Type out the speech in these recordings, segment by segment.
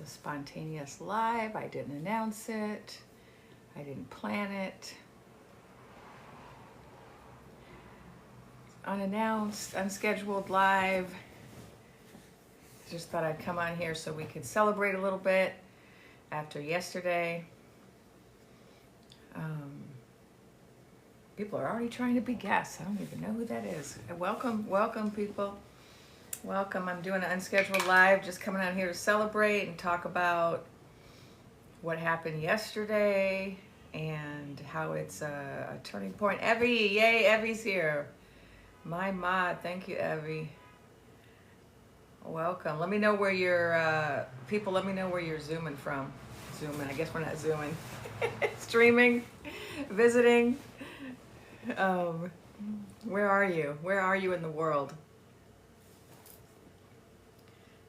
It's a spontaneous live. I didn't announce it. I didn't plan it. Unannounced, unscheduled live. Just thought I'd come on here so we could celebrate a little bit after yesterday. People are already trying to be guests. I don't even know who that is. Welcome people. Welcome. I'm doing an unscheduled live, just coming on here to celebrate and talk about what happened yesterday and how it's a turning point. Evie, yay, Evie's here. My mod, thank you, Evie. Welcome. Let me know where you're, people, let me know where you're zooming from. Zooming, I guess we're not zooming. Streaming, visiting. Where are you? Where are you in the world?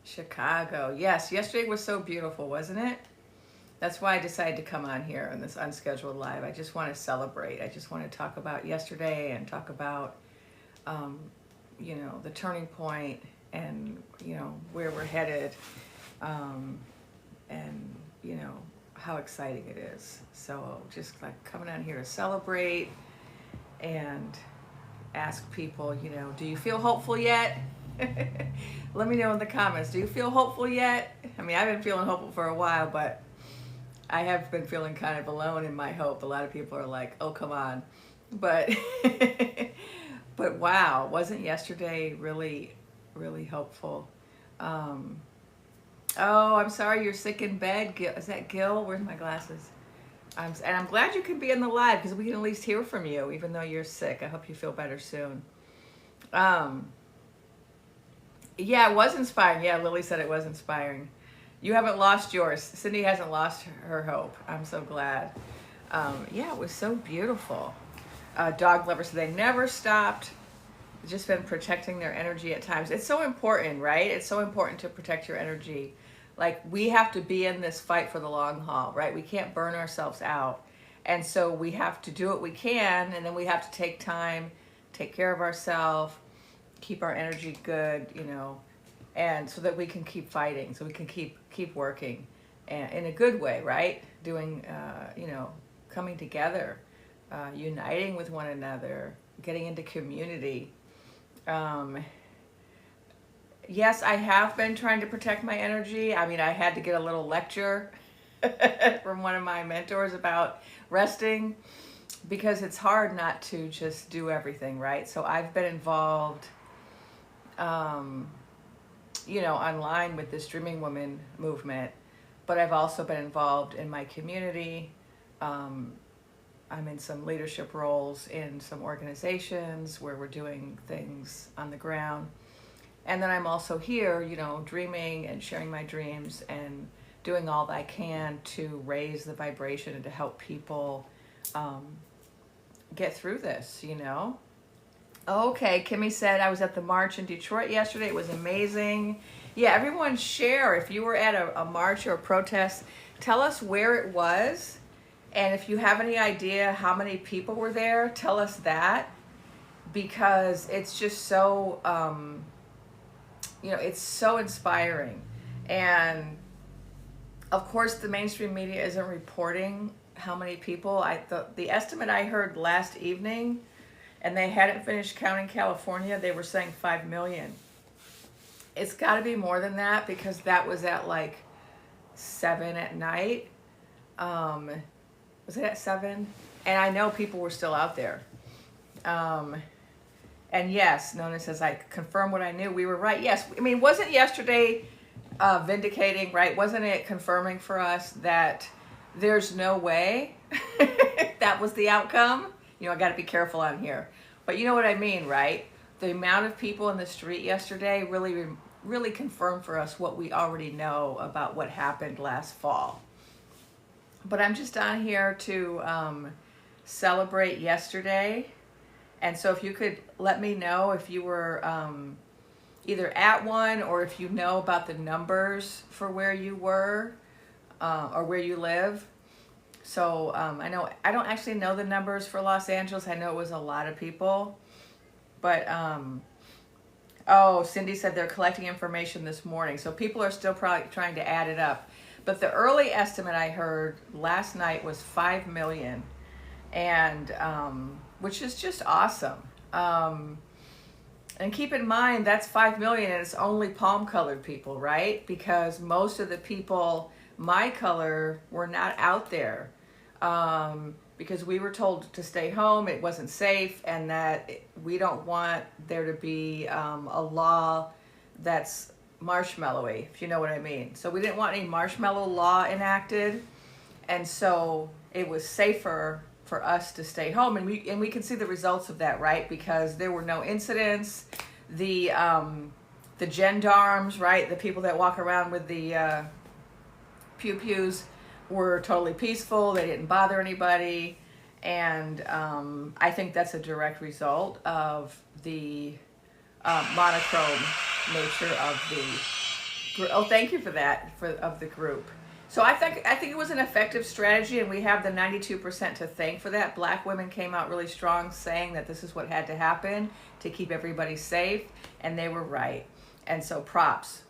Chicago. Yes, yesterday was so beautiful, wasn't it? That's why I decided to come on here on this unscheduled live. I just want to celebrate. I just want to talk about yesterday and talk about, you know, the turning point and, you know, where we're headed, and, you know, how exciting it is. So just like coming on here to celebrate and ask people, you know, do you feel hopeful yet? Let me know in the comments. Do you feel hopeful yet? I mean, I've been feeling hopeful for a while, but I have been feeling kind of alone in my hope. A lot of people are like, oh, come on. But, but wow, wasn't yesterday really, really hopeful? Oh, I'm sorry you're sick in bed. Gil, is that Gil? Where's my glasses? And I'm glad you can be in the live because we can at least hear from you, even though you're sick. I hope you feel better soon. Yeah, it was inspiring. Yeah, Lily said it was inspiring. You haven't lost yours. Cindy hasn't lost her hope. I'm so glad. Yeah, it was so beautiful. Dog lovers, so they never stopped. Just been protecting their energy at times. It's so important, right? It's so important to protect your energy. Like, we have to be in this fight for the long haul, right? We can't burn ourselves out. And so we have to do what we can, and then we have to take time, take care of ourselves, keep our energy good, you know, and so that we can keep fighting, so we can keep working and in a good way, right? Doing, you know, coming together, uniting with one another, getting into community. Yes, I have been trying to protect my energy. I mean, I had to get a little lecture from one of my mentors about resting because it's hard not to just do everything, right? So I've been involved, you know, online with this Dreaming Woman movement, but I've also been involved in my community. I'm in some leadership roles in some organizations where we're doing things on the ground. And then I'm also here, you know, dreaming and sharing my dreams and doing all that I can to raise the vibration and to help people get through this, you know. Okay, Kimmy said, I was at the march in Detroit yesterday. It was amazing. Yeah, everyone share. If you were at a march or a protest, tell us where it was. And if you have any idea how many people were there, tell us that. Because it's just so, you know, it's so inspiring. And of course, the mainstream media isn't reporting how many people. The estimate I heard last evening, and they hadn't finished counting California, they were saying 5 million. It's got to be more than that because that was at like 7 at night. Was it at 7? And I know people were still out there. And yes, Nona says, I confirm what I knew. We were right. Yes, I mean, wasn't yesterday vindicating, right? Wasn't it confirming for us that there's no way that was the outcome? You know, I got to be careful on here. But you know what I mean, right? The amount of people in the street yesterday really confirmed for us what we already know about what happened last fall. But I'm just on here to celebrate yesterday. And so if you could let me know if you were either at one or if you know about the numbers for where you were or where you live. So I don't actually know the numbers for Los Angeles. I know it was a lot of people. But, oh, Cindy said they're collecting information this morning. So people are still probably trying to add it up. But the early estimate I heard last night was 5 million, and which is just awesome. And keep in mind, that's 5 million and it's only palm colored people, right? Because most of the people my color were not out there, because we were told to stay home, it wasn't safe, and that we don't want there to be a law that's marshmallowy, if you know what I mean. So we didn't want any marshmallow law enacted, and so it was safer for us to stay home, and we can see the results of that, right? Because there were no incidents. The gendarmes, right, the people that walk around with the pew-pews, were totally peaceful. They didn't bother anybody, and I think that's a direct result of the monochrome nature of the. Oh, thank you for that, of the group. So I think it was an effective strategy, and we have the 92% to thank for that. Black women came out really strong, saying that this is what had to happen to keep everybody safe, and they were right. And so props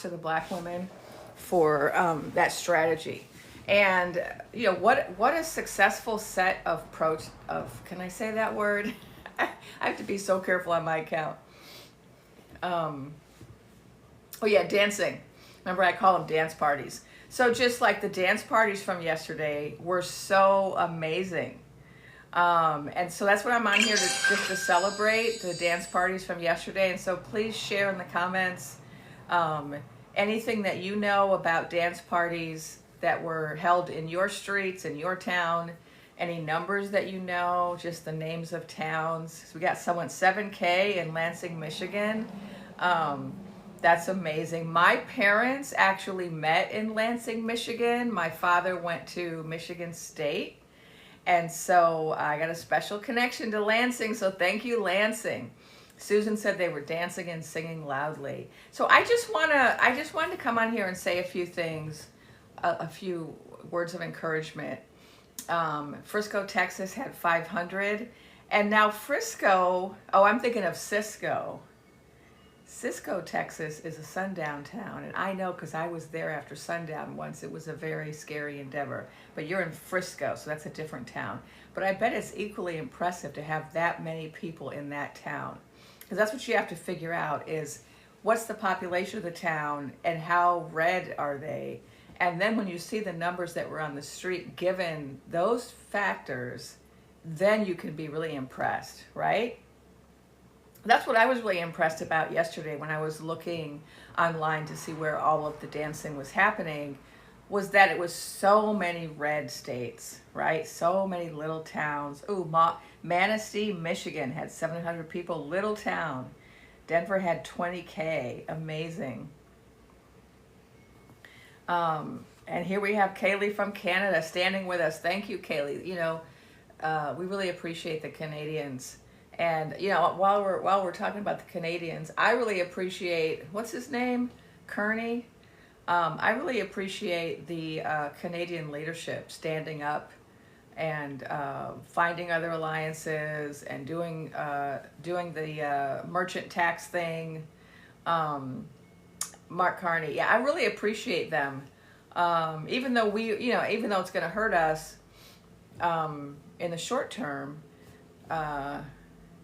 to the black women for that strategy. And you know what a successful set of can I say that word? I have to be so careful on my account. Oh yeah, dancing. Remember, I call them dance parties. So just like the dance parties from yesterday were so amazing. And so that's what I'm on here to celebrate, the dance parties from yesterday. And so please share in the comments anything that you know about dance parties that were held in your streets, in your town, any numbers that you know, just the names of towns. So we got someone 7K in Lansing, Michigan. That's amazing. My parents actually met in Lansing, Michigan. My father went to Michigan State. And so I got a special connection to Lansing. So thank you, Lansing. Susan said they were dancing and singing loudly. So I just wanted to come on here and say a few things, a few words of encouragement. Frisco, Texas had 500. And now Frisco, I'm thinking of Cisco. Cisco, Texas is a sundown town, and I know because I was there after sundown once. It was a very scary endeavor. But you're in Frisco, so that's a different town. But I bet it's equally impressive to have that many people in that town. Because that's what you have to figure out is what's the population of the town and how red are they? And then when you see the numbers that were on the street, given those factors, then you can be really impressed, right? That's what I was really impressed about yesterday when I was looking online to see where all of the dancing was happening, was that it was so many red states, right? So many little towns. Ooh, Manistee, Michigan had 700 people, little town. Denver had 20K, amazing. And here we have Kaylee from Canada standing with us. Thank you, Kaylee. You know, we really appreciate the Canadians. And you know, while we're talking about the Canadians, I really appreciate, what's his name, Kearney. I really appreciate the Canadian leadership standing up and finding other alliances and doing the merchant tax thing. Mark Carney, yeah, I really appreciate them. Even though even though it's going to hurt us in the short term.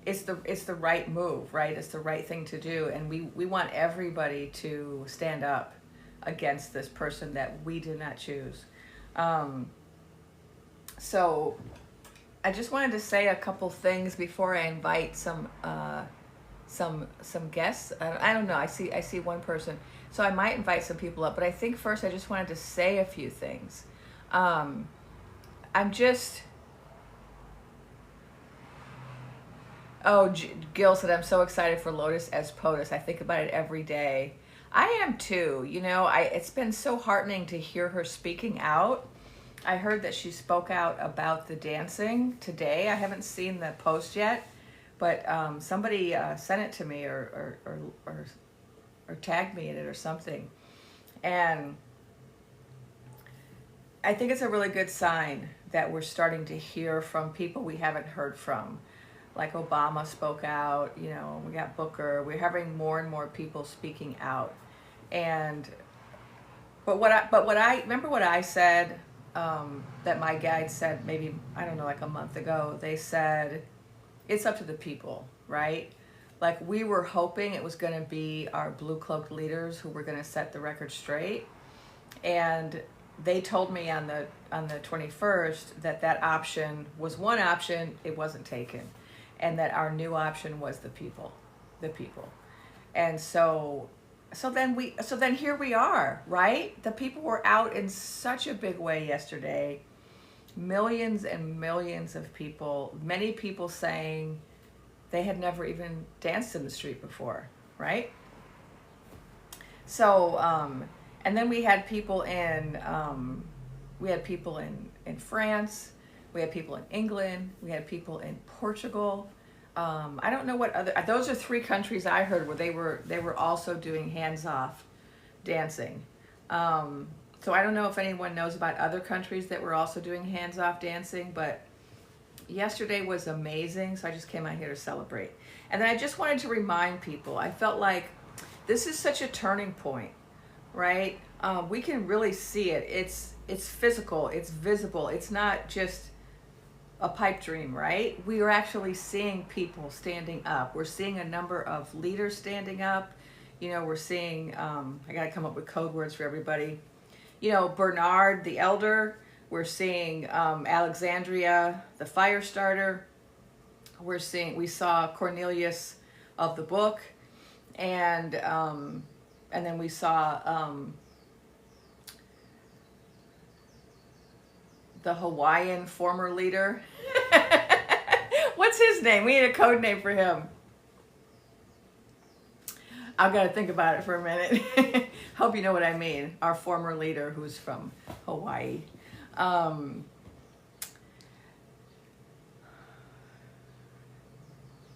It's the right move, right? It's the right thing to do, and we want everybody to stand up against this person that we did not choose. So I just wanted to say a couple things before I invite some guests. I don't know. I see one person, so I might invite some people up. But I think first I just wanted to say a few things. Gil said, I'm so excited for Lotus as POTUS. I think about it every day. I am too. You know, it's been so heartening to hear her speaking out. I heard that she spoke out about the dancing today. I haven't seen the post yet, but somebody sent it to me or tagged me in it or something. And I think it's a really good sign that we're starting to hear from people we haven't heard from. Like Obama spoke out, you know, we got Booker. We're having more and more people speaking out. And But what I remember what I said, that my guide said maybe, I don't know, like a month ago. They said it's up to the people, right? Like we were hoping it was going to be our blue cloaked leaders who were going to set the record straight, and they told me on the 21st that that option was one option, it wasn't taken, and that our new option was the people. And so then here we are, right? The people were out in such a big way yesterday. Millions and millions of people, many people saying they had never even danced in the street before, right? So, and then we had people in France, we had people in England, we had people in Portugal. I don't know what other. Those are three countries I heard where they were also doing hands off dancing. So I don't know if anyone knows about other countries that were also doing hands off dancing, but yesterday was amazing. So I just came out here to celebrate. And then I just wanted to remind people. I felt like this is such a turning point, right? We can really see it. It's physical. It's visible. It's not just a pipe dream, right? We are actually seeing people standing up. We're seeing a number of leaders standing up. You know, we're seeing, I got to come up with code words for everybody. You know, Bernard the elder. We're seeing Alexandria the fire starter. We saw Cornelius of the book, and then we saw the Hawaiian former leader. What's his name? We need a code name for him. I've got to think about it for a minute. Hope you know what I mean. Our former leader who's from Hawaii.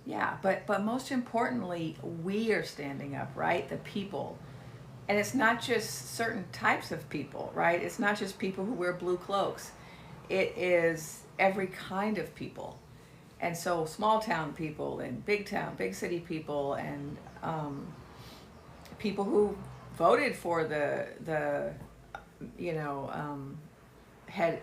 Yeah, but most importantly, we are standing up, right? The people. And it's not just certain types of people, right? It's not just people who wear blue cloaks. It is every kind of people. And so small town people and big city people, and people who voted for the head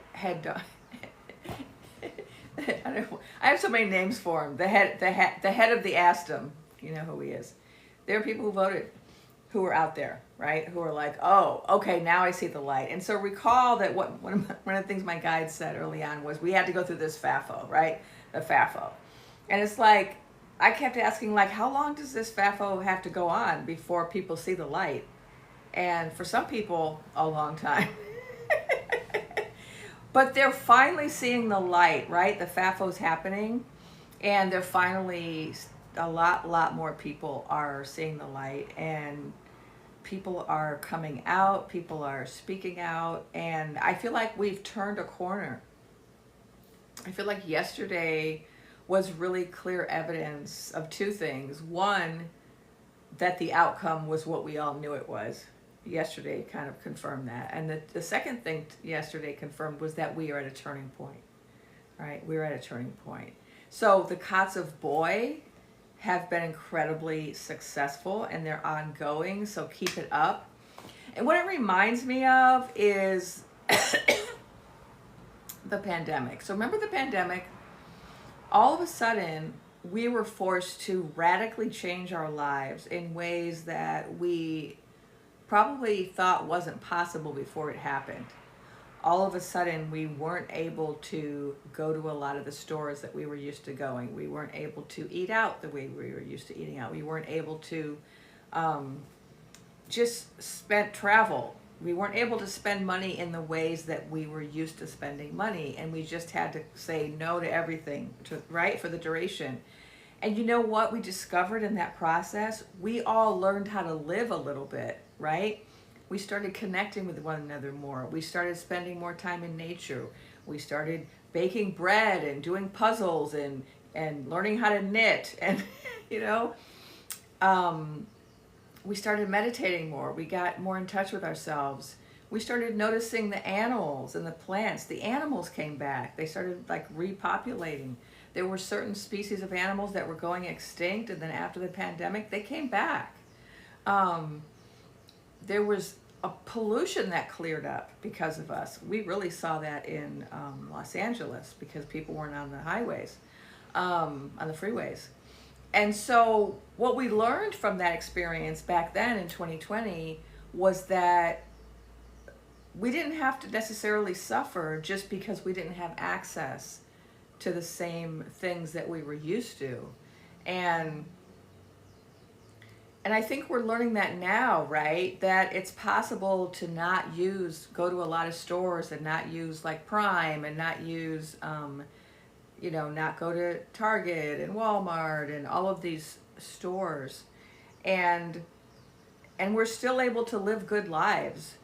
I have so many names for him. The head of the Astum. You know who he is. There are people who voted, who were out there, right? Who are like, oh, okay, now I see the light. And so recall that one of the things my guide said early on was we had to go through this FAFO, right? The FAFO. And it's like, I kept asking, like, how long does this FAFO have to go on before people see the light? And for some people, a long time. But they're finally seeing the light, right? The FAFO's happening, and they're finally, a lot more people are seeing the light, and people are coming out, people are speaking out, and I feel like we've turned a corner. I feel like yesterday was really clear evidence of two things. One, that the outcome was what we all knew it was. Yesterday kind of confirmed that. And the second thing yesterday confirmed was that we are at a turning point, right? We're at a turning point. So the Cots of Boy have been incredibly successful, and they're ongoing, so keep it up. And what it reminds me of is the pandemic. So remember the pandemic? All of a sudden, we were forced to radically change our lives in ways that we probably thought wasn't possible before it happened. All of a sudden, we weren't able to go to a lot of the stores that we were used to going. We weren't able to eat out the way we were used to eating out. We weren't able to just spend travel. We weren't able to spend money in the ways that we were used to spending money, and we just had to say no to everything, right, for the duration. And you know what we discovered in that process? We all learned how to live a little bit, right? We started connecting with one another more. We started spending more time in nature. We started baking bread and doing puzzles and learning how to knit. And, we started meditating more. We got more in touch with ourselves. We started noticing the animals and the plants. The animals came back. They started repopulating. There were certain species of animals that were going extinct, and then after the pandemic, they came back. There was a pollution that cleared up because of us. We really saw that in Los Angeles because people weren't on the highways, on the freeways. And so what we learned from that experience back then in 2020 was that we didn't have to necessarily suffer just because we didn't have access to the same things that we were used to. And I think we're learning that now, right? That it's possible to not go to a lot of stores and not use like Prime and not use, not go to Target and Walmart and all of these stores. And we're still able to live good lives,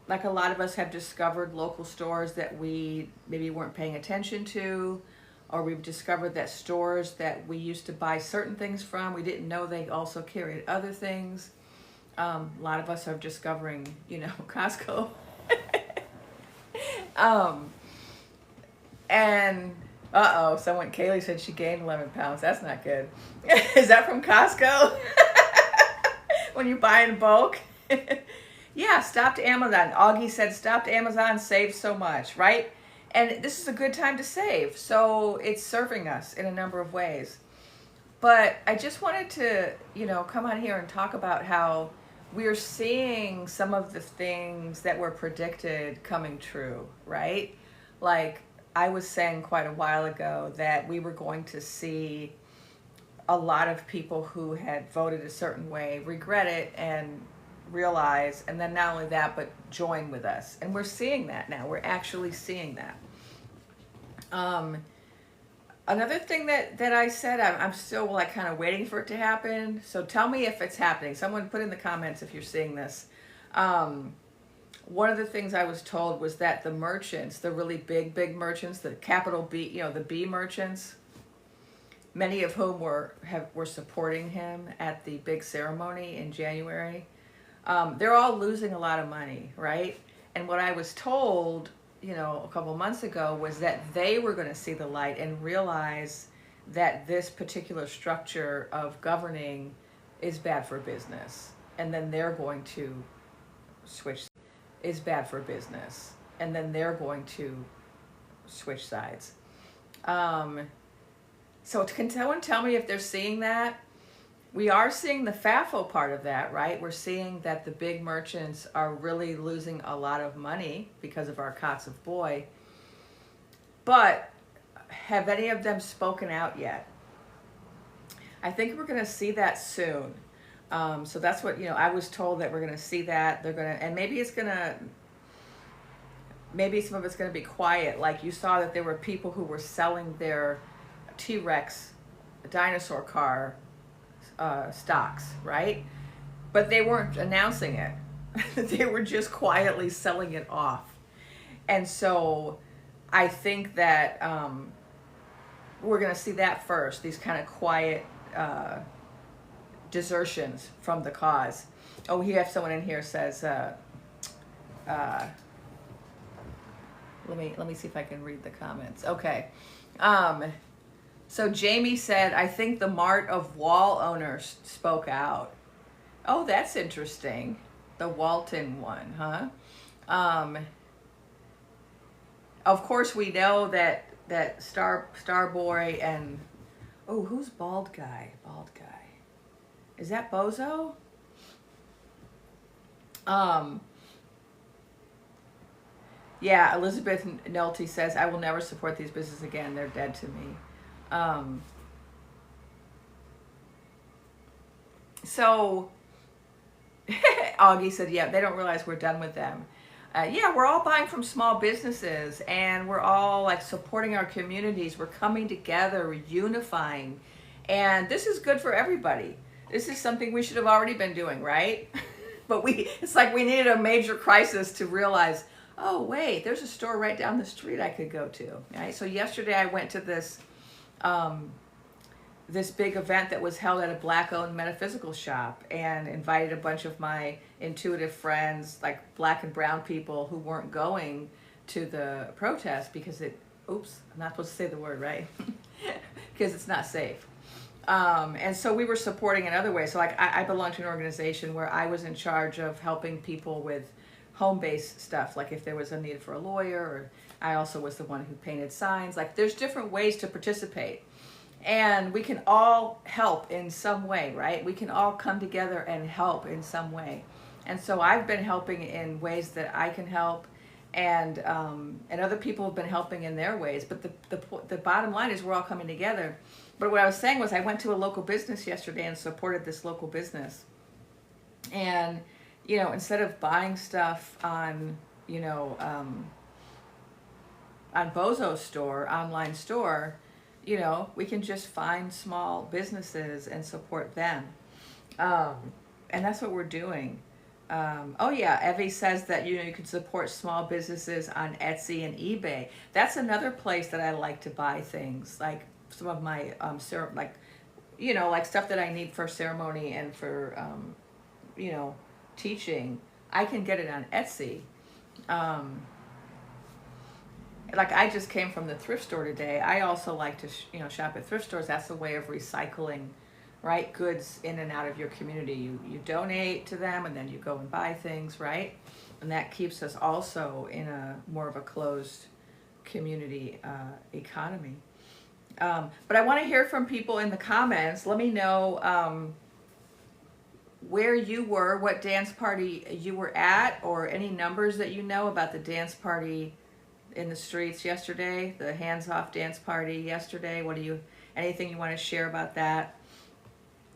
Like a lot of us have discovered local stores that we maybe weren't paying attention to, or we've discovered that stores that we used to buy certain things from, we didn't know they also carried other things. A lot of us are discovering, Costco. And Kaylee said she gained 11 pounds. That's not good. Is that from Costco? When you buy in bulk? Yeah, stopped Amazon. Augie said stopped Amazon saves so much, right? And this is a good time to save. So it's serving us in a number of ways. But I just wanted to, come on here and talk about how we're seeing some of the things that were predicted coming true, right? Like I was saying quite a while ago that we were going to see a lot of people who had voted a certain way regret it and realize, and then not only that, but join with us. And we're seeing that now. We're actually seeing that. Another thing that I said, I'm still like kind of waiting for it to happen. So tell me if it's happening. Someone put in the comments if you're seeing this. One of the things I was told was that the merchants, the really big merchants, the capital B, the B merchants, many of whom were supporting him at the big ceremony in January, they're all losing a lot of money, right? And what I was told, a couple months ago was that they were going to see the light and realize that this particular structure of governing is bad for business. And then they're going to switch sides. So can someone tell me if they're seeing that? We are seeing the FAFO part of that, right? We're seeing that the big merchants are really losing a lot of money because of our cots of boy. But have any of them spoken out yet? I think we're going to see that soon. So that's what, I was told that we're going to see that. They're going to, and maybe some of it's going to be quiet. Like you saw that there were people who were selling their T-Rex dinosaur car stocks, right? But they weren't announcing it. They were just quietly selling it off. And so I think that we're going to see that first, these kind of quiet desertions from the cause. Oh, we have someone in here says, let me see if I can read the comments. Okay. So Jamie said, I think the Mart of Wall owners spoke out. Oh, that's interesting. The Walton one, huh? Of course, we know that Starboy and, oh, who's Bald Guy? Is that Bozo? Yeah, Elizabeth Nolte says, I will never support these businesses again. They're dead to me. So Augie said, yeah, they don't realize we're done with them. Yeah, we're all buying from small businesses and we're all like supporting our communities. We're coming together, we're unifying. And this is good for everybody. This is something we should have already been doing, right? But it's like we needed a major crisis to realize, oh, wait, there's a store right down the street I could go to. Right? So yesterday I went to this big event that was held at a Black-owned metaphysical shop and invited a bunch of my intuitive friends, like Black and brown people who weren't going to the protest because oops, I'm not supposed to say the word, right? Because it's not safe. And so we were supporting in other ways. So like I belong to an organization where I was in charge of helping people with home-based stuff. Like if there was a need for a lawyer, or I also was the one who painted signs. Like there's different ways to participate. And we can all help in some way, right? We can all come together and help in some way. And so I've been helping in ways that I can help, and other people have been helping in their ways. But the bottom line is we're all coming together. But what I was saying was I went to a local business yesterday and supported this local business. And, you know, instead of buying stuff on, you know, on Bozo's store, online store, you know, we can just find small businesses and support them. And that's what we're doing. Oh yeah, Evie says that, you know, you can support small businesses on Etsy and eBay. That's another place that I like to buy things, like some of my, like, you know, like stuff that I need for ceremony and for, you know, teaching. I can get it on Etsy. Like I just came from the thrift store today. I also like to, you know, shop at thrift stores. That's a way of recycling, right, goods in and out of your community. You donate to them, and then you go and buy things, right? And that keeps us also in a more of a closed community economy. But I want to hear from people in the comments. Let me know where you were, what dance party you were at, or any numbers that you know about the dance party in the streets yesterday, the hands-off dance party yesterday. Anything you want to share about that?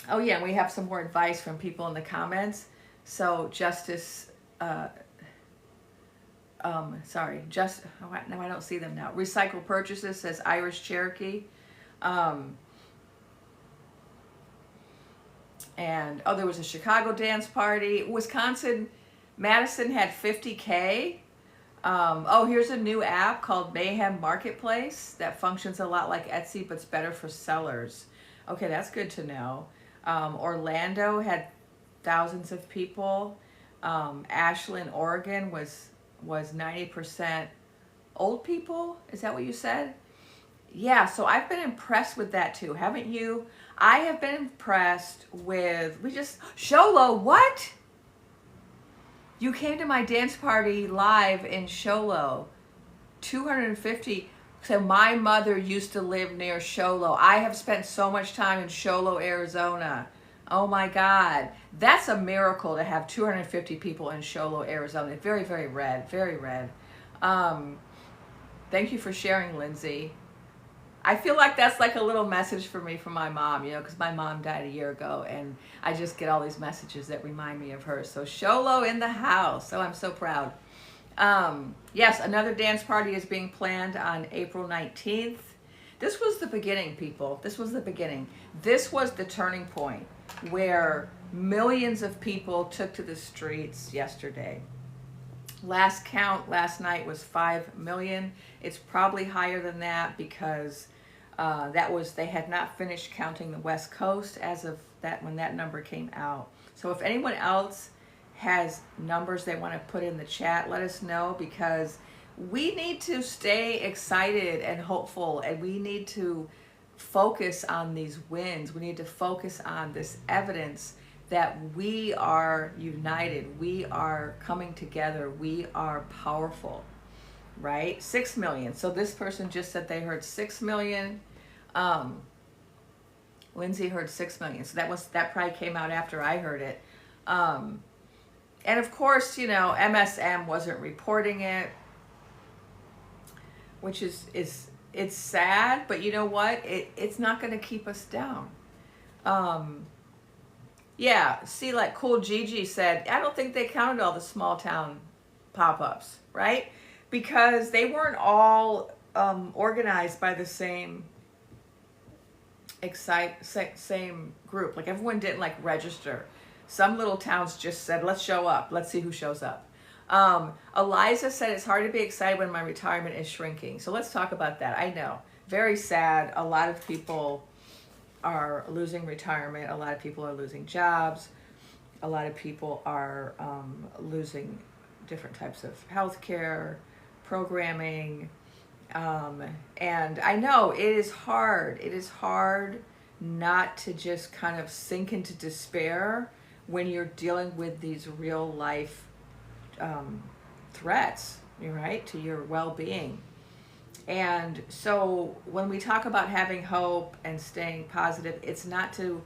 Oh yeah, and we have some more advice from people in the comments. So Justice, no, I don't see them now. Recycle Purchases says Irish Cherokee. And there was a Chicago dance party. Wisconsin, Madison had 50K. Here's a new app called Mayhem Marketplace that functions a lot like Etsy, but it's better for sellers. Okay, that's good to know. Orlando had thousands of people. Ashland, Oregon was 90% old people. Is that what you said? Yeah, so I've been impressed with that too, haven't you? I have been impressed with, Sholo, what? You came to my dance party live in Sholo. 250. So my mother used to live near Sholo. I have spent so much time in Sholo, Arizona. Oh my God. That's a miracle to have 250 people in Sholo, Arizona. Very, very red. Very red. Thank you for sharing, Lindsay. I feel like that's like a little message for me from my mom, you know, because my mom died a year ago, and I just get all these messages that remind me of her. So Sholo in the house. So I'm so proud. Yes, another dance party is being planned on April 19th. This was the beginning, people. This was the beginning. This was the turning point where millions of people took to the streets yesterday. Last count last night was 5 million. It's probably higher than that because they had not finished counting the West Coast as of that when that number came out. So if anyone else has numbers they want to put in the chat, let us know, because we need to stay excited and hopeful, and we need to focus on these wins. We need to focus on this evidence that we are united, we are coming together, we are powerful, right? 6 million. So this person just said they heard 6 million. Lindsay heard 6 million. So that probably came out after I heard it. And of course, you know, MSM wasn't reporting it, which is it's sad, but you know what? It's not going to keep us down. Yeah, see, like Cool Gigi said, I don't think they counted all the small town pop-ups, right? Because they weren't all organized by the same group. Like everyone didn't like register. Some little towns just said, let's show up. Let's see who shows up. Eliza said, it's hard to be excited when my retirement is shrinking. So let's talk about that. I know, very sad. A lot of people are losing retirement. A lot of people are losing jobs. A lot of people are losing different types of healthcare, programming. And I know it is hard. It is hard not to just kind of sink into despair when you're dealing with these real life threats, right, to your well-being. And so when we talk about having hope and staying positive, it's not to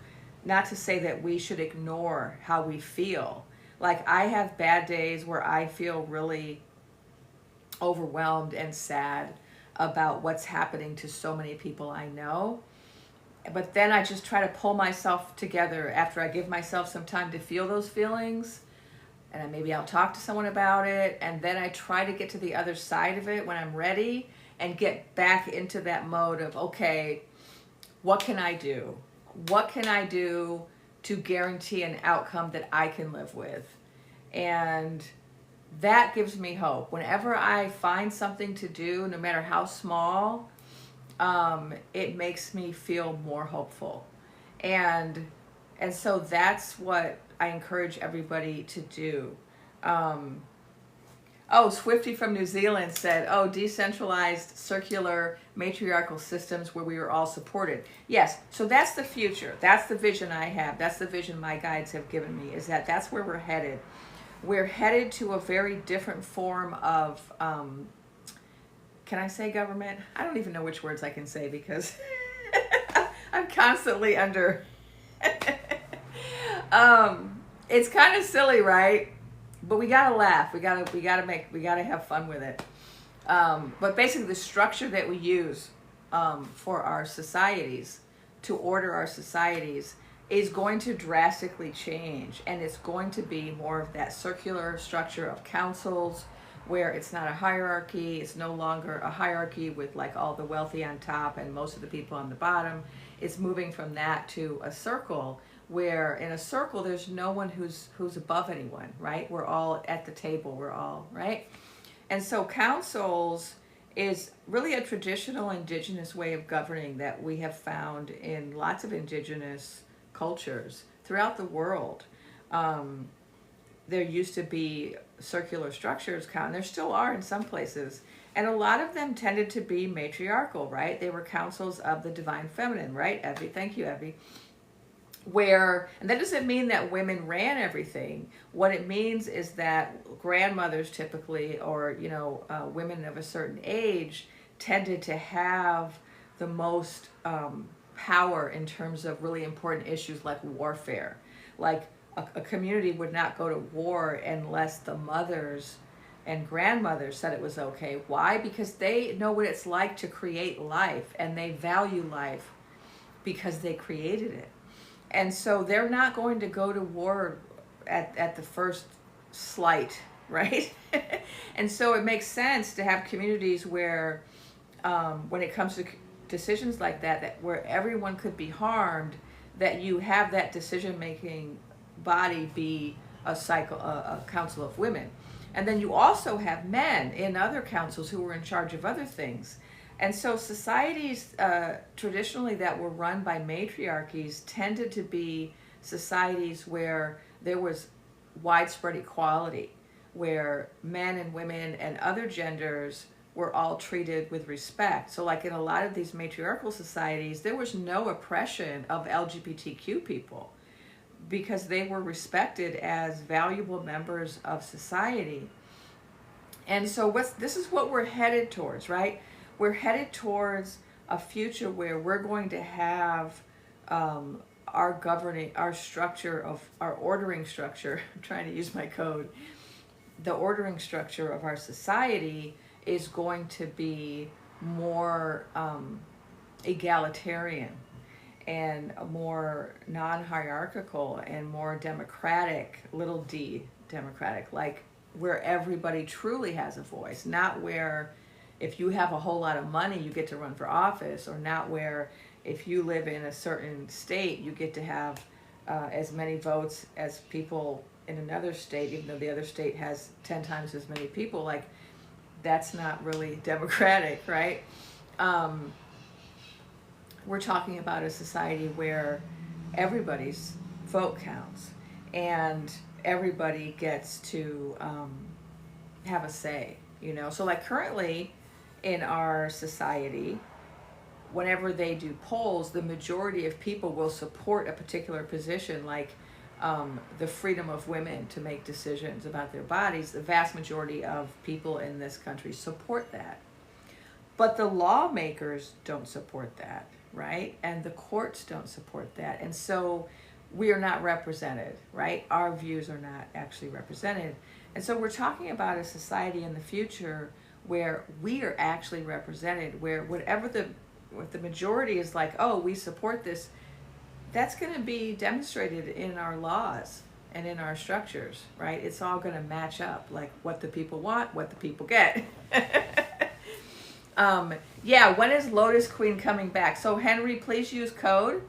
say that we should ignore how we feel. Like, I have bad days where I feel really overwhelmed and sad about what's happening to so many people I know. But then I just try to pull myself together after I give myself some time to feel those feelings. And maybe I'll talk to someone about it. And then I try to get to the other side of it when I'm ready and get back into that mode of, okay, what can I do? What can I do to guarantee an outcome that I can live with? And that gives me hope. Whenever I find something to do, no matter how small, it makes me feel more hopeful. And so that's what I encourage everybody to do. Swifty from New Zealand said, decentralized, circular, matriarchal systems where we are all supported. Yes, so that's the future. That's the vision I have. That's the vision my guides have given me, is that that's where we're headed. We're headed to a very different form of, can I say government? I don't even know which words I can say because I'm constantly under... it's kind of silly, right? But we gotta laugh. We gotta have fun with it. But basically, the structure that we use for our societies, to order our societies, is going to drastically change, and it's going to be more of that circular structure of councils, where it's not a hierarchy. It's no longer a hierarchy with like all the wealthy on top and most of the people on the bottom. It's moving from that to a circle, where in a circle there's no one who's above anyone, right? We're all at the table, we're all, right? And so councils is really a traditional indigenous way of governing that we have found in lots of indigenous cultures throughout the world. There used to be circular structures, and there still are in some places, and a lot of them tended to be matriarchal, right? They were councils of the divine feminine, right, Evie? Thank you, Evie. And that doesn't mean that women ran everything. What it means is that grandmothers typically, or women of a certain age, tended to have the most power in terms of really important issues like warfare. Like a community would not go to war unless the mothers and grandmothers said it was okay. Why? Because they know what it's like to create life, and they value life because they created it. And so they're not going to go to war at the first slight, right? And so it makes sense to have communities where, when it comes to decisions like that where everyone could be harmed, that you have that decision-making body be a council of women. And then you also have men in other councils who were in charge of other things. And so societies traditionally that were run by matriarchies tended to be societies where there was widespread equality, where men and women and other genders were all treated with respect. So like in a lot of these matriarchal societies, there was no oppression of LGBTQ people because they were respected as valuable members of society. And so this is what we're headed towards, right? We're headed towards a future where we're going to have our ordering structure, I'm trying to use my code, the ordering structure of our society is going to be more egalitarian and more non-hierarchical and more democratic, little d democratic, like where everybody truly has a voice, not where if you have a whole lot of money, you get to run for office, or not where if you live in a certain state, you get to have as many votes as people in another state, even though the other state has 10 times as many people. Like, that's not really democratic, right? We're talking about a society where everybody's vote counts and everybody gets to have a say, So like currently, in our society, whenever they do polls, the majority of people will support a particular position, like the freedom of women to make decisions about their bodies. The vast majority of people in this country support that. But the lawmakers don't support that, right? And the courts don't support that. And so we are not represented, right? Our views are not actually represented. And so we're talking about a society in the future where we are actually represented, where what the majority is like, oh, we support this, that's going to be demonstrated in our laws and in our structures, right? It's all going to match up, like what the people want, what the people get. Yeah, when is Lotus Queen coming back? So Henry, please use code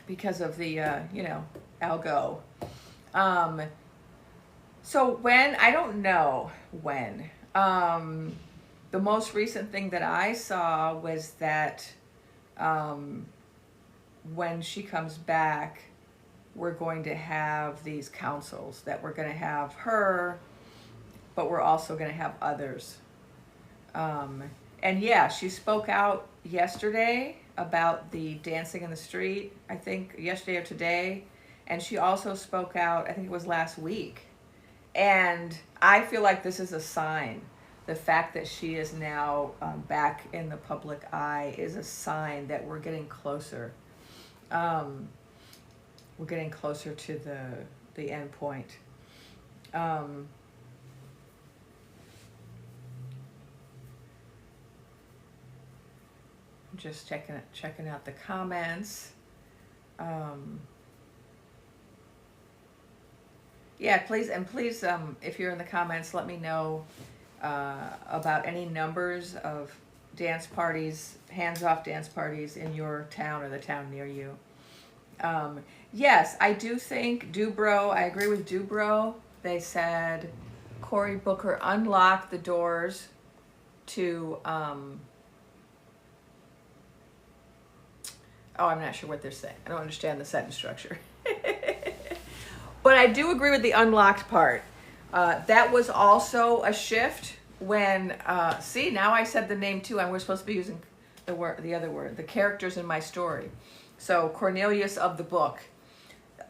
because of the, algo. So when, I don't know when. The most recent thing that I saw was that when she comes back, we're going to have these councils, that we're going to have her, but we're also going to have others. And yeah, she spoke out yesterday about the dancing in the street, I think yesterday or today. And she also spoke out, I think it was last week. And I feel like this is a sign. The fact that she is now back in the public eye is a sign that we're getting closer. We're getting closer to the end point. Just checking out the comments. Yeah, please, if you're in the comments, let me know about any numbers of dance parties, hands-off dance parties in your town or the town near you. Yes, I do think Dubrow, I agree with Dubrow. They said Cory Booker unlocked the doors to, I'm not sure what they're saying. I don't understand the sentence structure. But I do agree with the unlocked part. That was also a shift when, see, now I said the name too, and we're supposed to be using the other word, the characters in my story. So Cornelius of the book.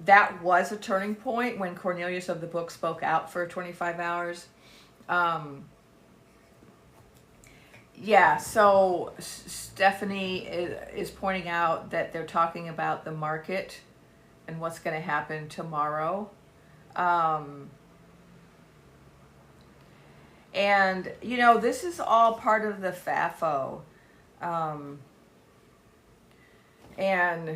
That was a turning point when Cornelius of the book spoke out for 25 hours. Yeah, so Stephanie is pointing out that they're talking about the market and what's going to happen tomorrow. And, this is all part of the FAFO. And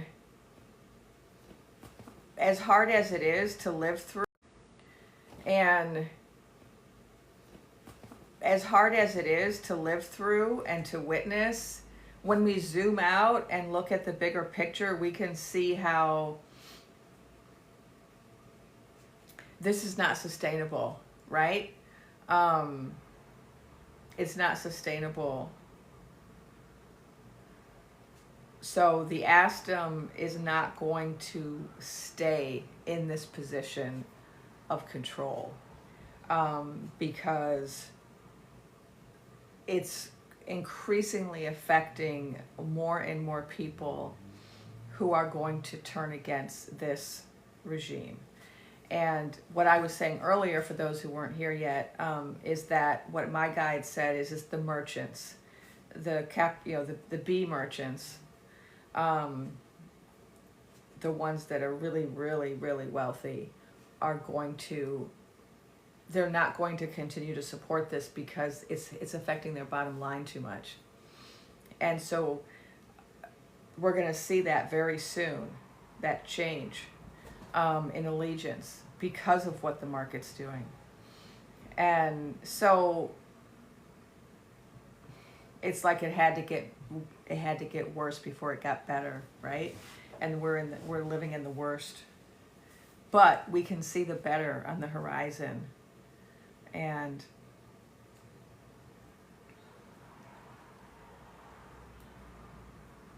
as hard as it is to live through, and to witness, when we zoom out and look at the bigger picture, we can see how this is not sustainable, right? It's not sustainable. So the ASTM is not going to stay in this position of control because it's increasingly affecting more and more people who are going to turn against this regime. And what I was saying earlier, for those who weren't here yet, is that what my guide said is the merchants, the B merchants, the ones that are really, really, really wealthy, they're not going to continue to support this because it's affecting their bottom line too much. And so we're going to see that very soon, that change in allegiance because of what the market's doing. And so it's like it had to get worse before it got better, right? And we're living in the worst. But we can see the better on the horizon. And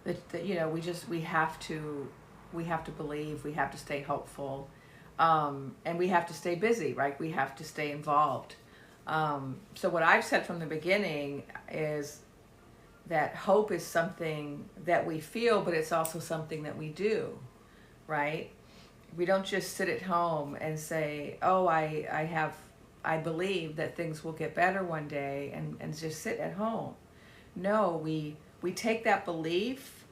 we have to believe, we have to stay hopeful, and we have to stay busy, right? We have to stay involved. So what I've said from the beginning is that hope is something that we feel, but it's also something that we do, right? We don't just sit at home and say, oh, I believe that things will get better one day, and just sit at home. No, we take that belief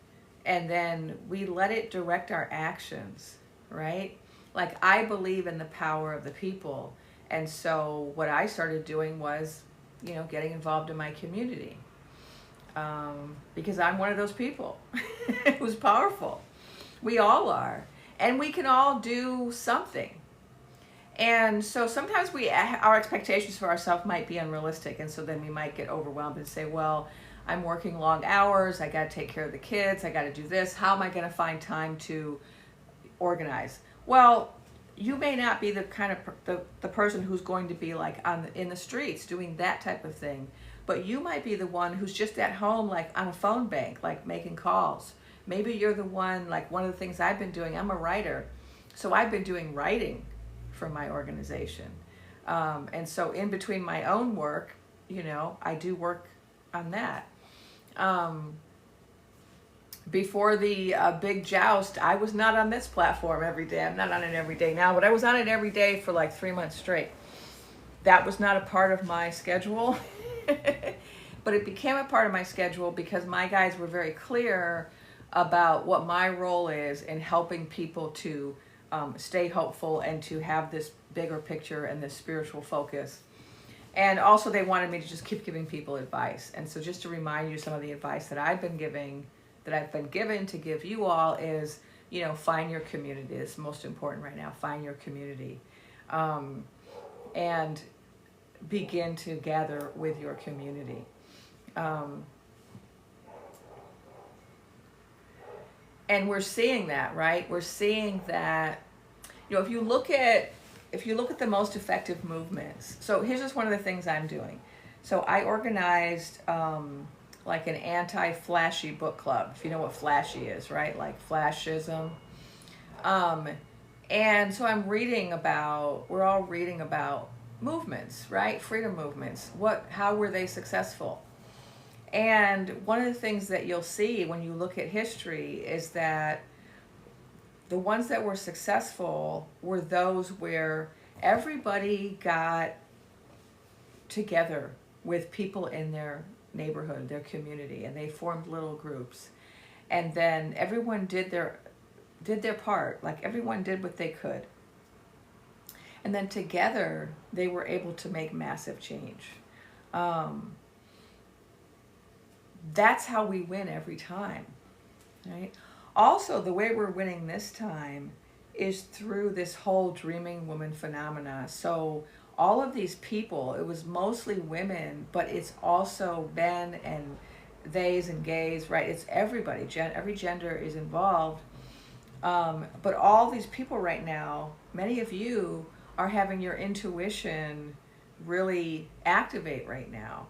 and then we let it direct our actions, right? Like, I believe in the power of the people. And so what I started doing was, getting involved in my community. Because I'm one of those people who's powerful. We all are. And we can all do something. And so sometimes our expectations for ourselves might be unrealistic. And so then we might get overwhelmed and say, well, I'm working long hours. I got to take care of the kids. I got to do this. How am I going to find time to organize? Well, you may not be the kind of the person who's going to be like in the streets doing that type of thing. But you might be the one who's just at home, like on a phone bank, like making calls. Maybe you're the one, like one of the things I've been doing, I'm a writer. So I've been doing writing for my organization. And so in between my own work, I do work on that. Before the big joust, I was not on this platform every day. I'm not on it every day now, but I was on it every day for like 3 months straight. That was not a part of my schedule. But it became a part of my schedule because my guys were very clear about what my role is in helping people to stay hopeful and to have this bigger picture and this spiritual focus. And also they wanted me to just keep giving people advice. And so just to remind you, some of the advice that I've been given to give you all is, find your community. It's most important right now. Find your community. And begin to gather with your community. And we're seeing that, right? We're seeing that, if you look at the most effective movements. So here's just one of the things I'm doing. So I organized like an anti-flashy book club, if you know what flashy is, right? Like flashism. And so we're all reading about movements, right? Freedom movements. How were they successful? And one of the things that you'll see when you look at history is that the ones that were successful were those where everybody got together with people in their neighborhood, their community, and they formed little groups. And then everyone did their part, like everyone did what they could. And then together they were able to make massive change. That's how we win every time, right? Also, the way we're winning this time is through this whole dreaming woman phenomena. So all of these people, it was mostly women, but it's also men and theys and gays, right? It's everybody. Every gender is involved. But all these people right now, many of you are having your intuition really activate right now.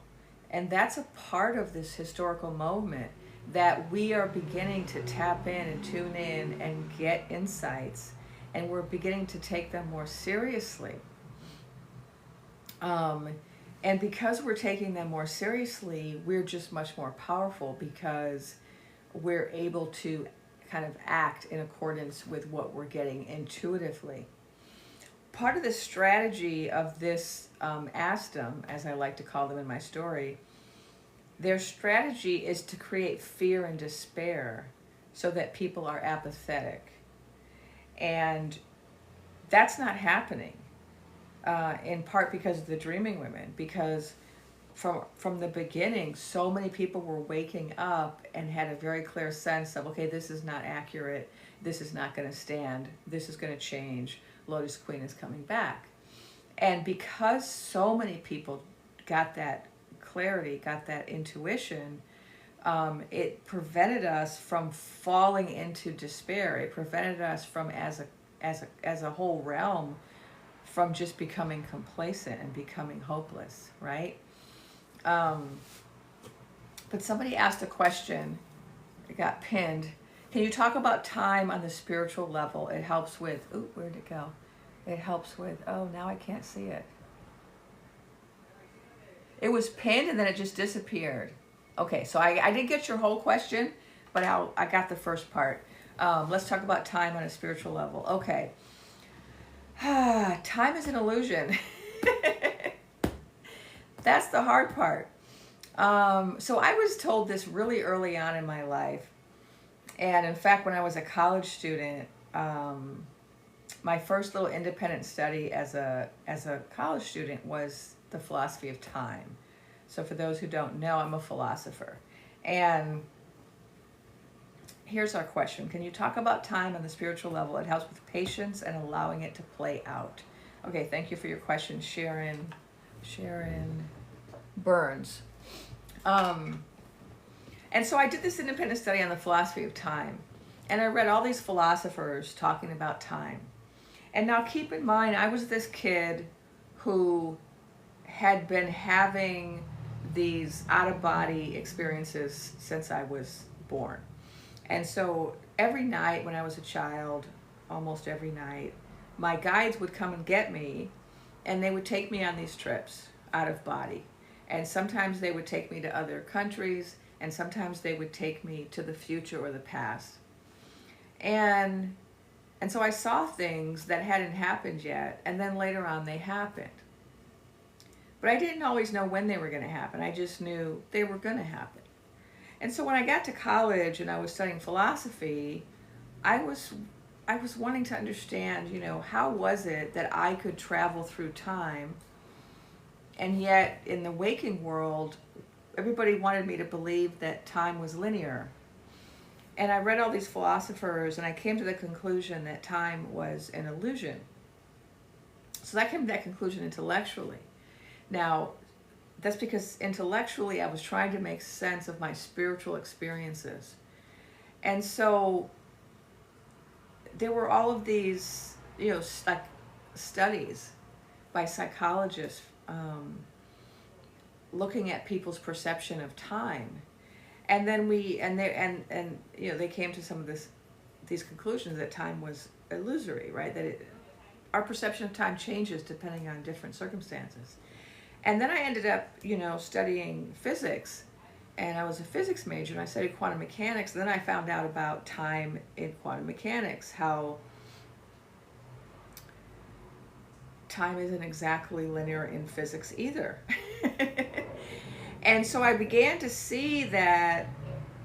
And that's a part of this historical moment that we are beginning to tap in and tune in and get insights, and we're beginning to take them more seriously. And because we're taking them more seriously, we're just much more powerful because we're able to kind of act in accordance with what we're getting intuitively. Part of the strategy of this ASTM, as I like to call them in my story, their strategy is to create fear and despair so that people are apathetic. And that's not happening, in part because of the dreaming women, because from the beginning, so many people were waking up and had a very clear sense of, okay, this is not accurate, this is not going to stand, this is going to change, Lotus Queen is coming back. And because so many people got that clarity, got that intuition, it prevented us from falling into despair. It prevented us from, as a whole realm, from just becoming complacent and becoming hopeless, right? But somebody asked a question, it got pinned. Can you talk about time on the spiritual level? It helps with, where'd it go? It helps with, now I can't see it. It was pinned and then it just disappeared. Okay, so I didn't get your whole question, but I got the first part. Let's talk about time on a spiritual level. Okay. Time is an illusion. That's the hard part. So I was told this really early on in my life. And in fact, when I was a college student, my first little independent study as a college student was the philosophy of time. So for those who don't know, I'm a philosopher. And here's our question. Can you talk about time on the spiritual level? It helps with patience and allowing it to play out. Okay, thank you for your question, Sharon Burns. And so I did this independent study on the philosophy of time. And I read all these philosophers talking about time. And now keep in mind, I was this kid who had been having these out-of-body experiences since I was born. And so every night when I was a child, almost every night, my guides would come and get me, and they would take me on these trips out of body. And sometimes they would take me to other countries, and sometimes they would take me to the future or the past. And so I saw things that hadn't happened yet, and then later on they happened. But I didn't always know when they were going to happen. I just knew they were going to happen. And so when I got to college and I was studying philosophy, I was wanting to understand, how was it that I could travel through time, and yet in the waking world, everybody wanted me to believe that time was linear. And I read all these philosophers, and I came to the conclusion that time was an illusion. So I came to that conclusion intellectually. Now, that's because intellectually I was trying to make sense of my spiritual experiences. And so there were all of these, like studies by psychologists looking at people's perception of time. And then they came to some of these conclusions that time was illusory, right? That our perception of time changes depending on different circumstances. And then I ended up, studying physics, and I was a physics major, and I studied quantum mechanics. And then I found out about time in quantum mechanics, how time isn't exactly linear in physics either. And so I began to see that,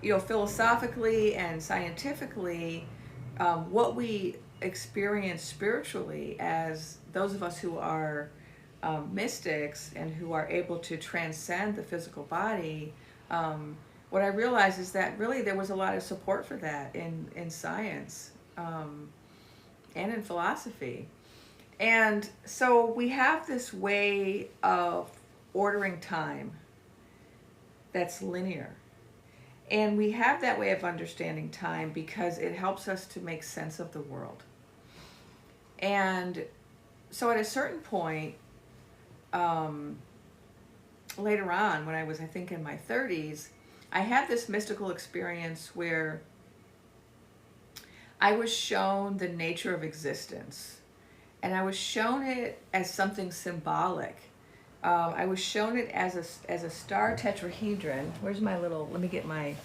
philosophically and scientifically, what we experience spiritually as those of us who are mystics and who are able to transcend the physical body, what I realized is that really there was a lot of support for that in science and in philosophy. And so we have this way of ordering time that's linear. And we have that way of understanding time because it helps us to make sense of the world. And so at a certain point, later on, when I was, I think, in my 30s, I had this mystical experience where I was shown the nature of existence. And I was shown it as something symbolic. I was shown it as a star tetrahedron. Where's my little, let me get my,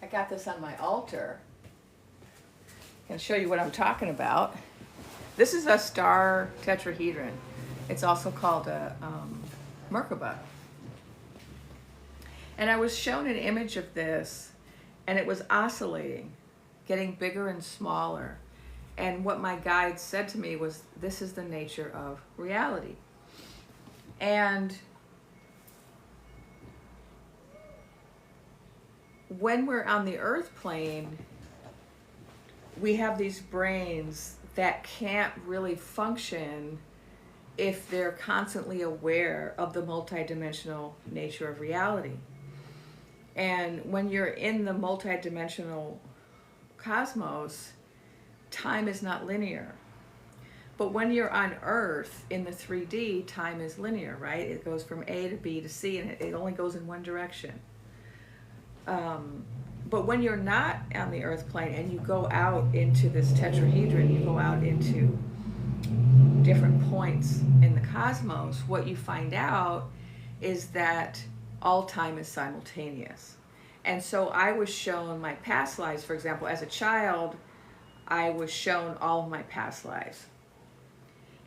I got this on my altar. I can show you what I'm talking about. This is a star tetrahedron. It's also called a Merkaba. And I was shown an image of this, and it was oscillating, getting bigger and smaller. And what my guide said to me was, this is the nature of reality. And when we're on the earth plane, we have these brains that can't really function if they're constantly aware of the multidimensional nature of reality. And when you're in the multidimensional cosmos, time is not linear. But when you're on Earth in the 3D, time is linear, right? It goes from A to B to C, and it only goes in one direction. But when you're not on the Earth plane and you go out into this tetrahedron, you go out into different points in the cosmos, what you find out is that all time is simultaneous. And so I was shown my past lives. For example, as a child, I was shown all of my past lives.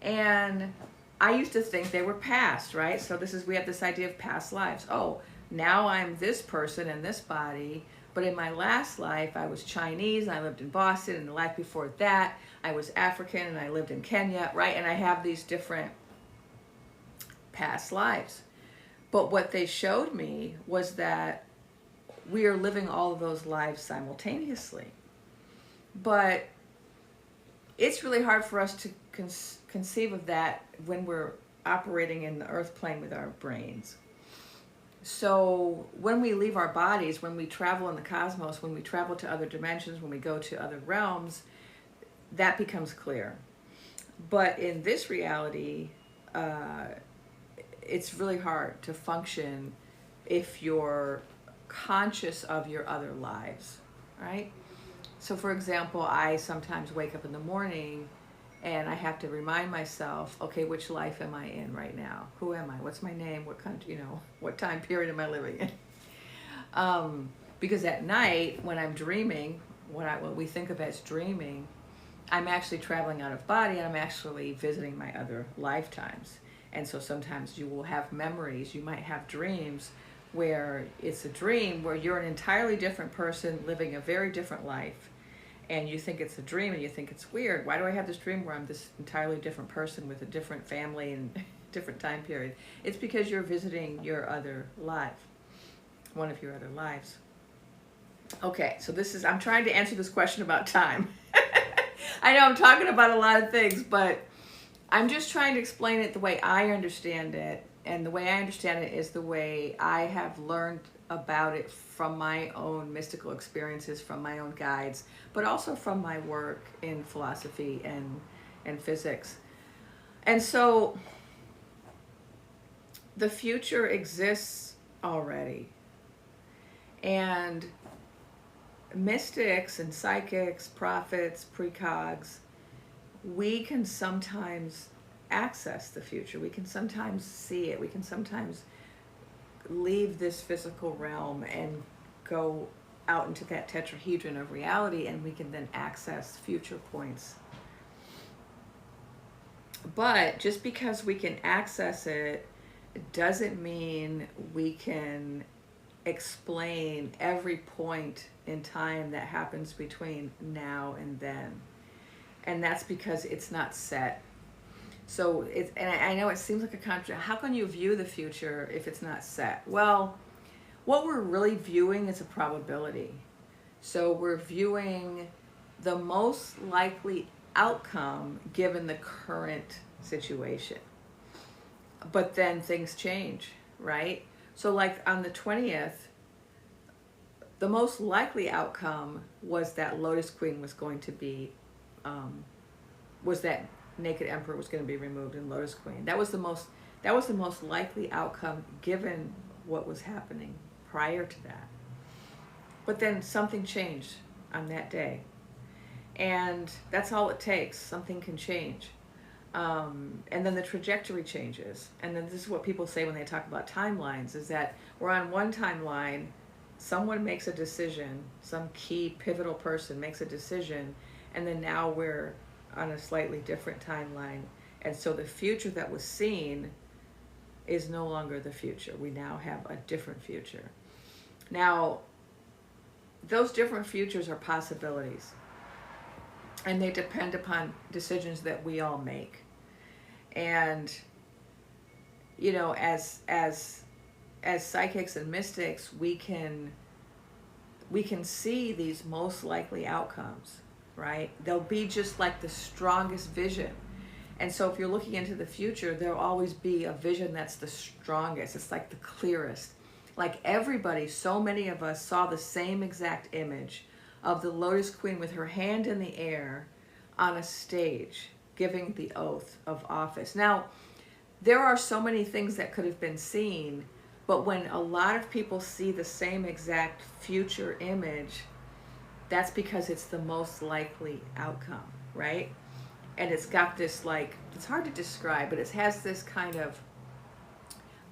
And I used to think they were past, right? So we have this idea of past lives. Oh, now I'm this person in this body, but in my last life, I was Chinese and I lived in Boston, and the life before that, I was African and I lived in Kenya, right? And I have these different past lives. But what they showed me was that we are living all of those lives simultaneously. But it's really hard for us to conceive of that when we're operating in the earth plane with our brains. So when we leave our bodies, when we travel in the cosmos, when we travel to other dimensions, when we go to other realms, that becomes clear. But in this reality, it's really hard to function if you're conscious of your other lives, right? So for example, I sometimes wake up in the morning and I have to remind myself, okay, which life am I in right now? Who am I? What's my name? What country, what time period am I living in? Because at night, when I'm dreaming, what we think of as dreaming, I'm actually traveling out of body, and I'm actually visiting my other lifetimes. And so sometimes you will have memories, you might have dreams where it's a dream where you're an entirely different person living a very different life. And you think it's a dream and you think it's weird. Why do I have this dream where I'm this entirely different person with a different family and different time period? It's because you're visiting your other life, one of your other lives. Okay, so I'm trying to answer this question about time. I know I'm talking about a lot of things, but I'm just trying to explain it the way I understand it. And the way I understand it is the way I have learned about it from my own mystical experiences, from my own guides, but also from my work in philosophy and physics. And so the future exists already. And mystics and psychics, prophets, precogs, we can sometimes access the future. We can sometimes see it. We can sometimes leave this physical realm and go out into that tetrahedron of reality, and we can then access future points. But just because we can access it doesn't mean we can explain every point in time that happens between now and then. And that's because it's not set. So and I know it seems like a contradiction. How can you view the future if it's not set? Well, what we're really viewing is a probability. So we're viewing the most likely outcome given the current situation. But then things change, right? So like on the 20th, the most likely outcome was that Lotus Queen was going to be, was that Naked Emperor was going to be removed in Lotus Queen. That was the most likely outcome given what was happening prior to that. But then something changed on that day. And that's all it takes. Something can change. And then the trajectory changes. And then this is what people say when they talk about timelines, is that we're on one timeline, someone makes a decision, some key pivotal person makes a decision, and then now we're on a slightly different timeline. And so the future that was seen is no longer the future. We now have a different future. Now, those different futures are possibilities, and they depend upon decisions that we all make. And as psychics and mystics, we can see these most likely outcomes, right? They'll be just like the strongest vision. And so if you're looking into the future, there'll always be a vision that's the strongest. It's like the clearest. Like everybody, so many of us saw the same exact image of the Lotus Queen with her hand in the air on a stage, giving the oath of office. Now, there are so many things that could have been seen, but when a lot of people see the same exact future image, that's because it's the most likely outcome, right? and it's got this, like, it's hard to describe, but it has this kind of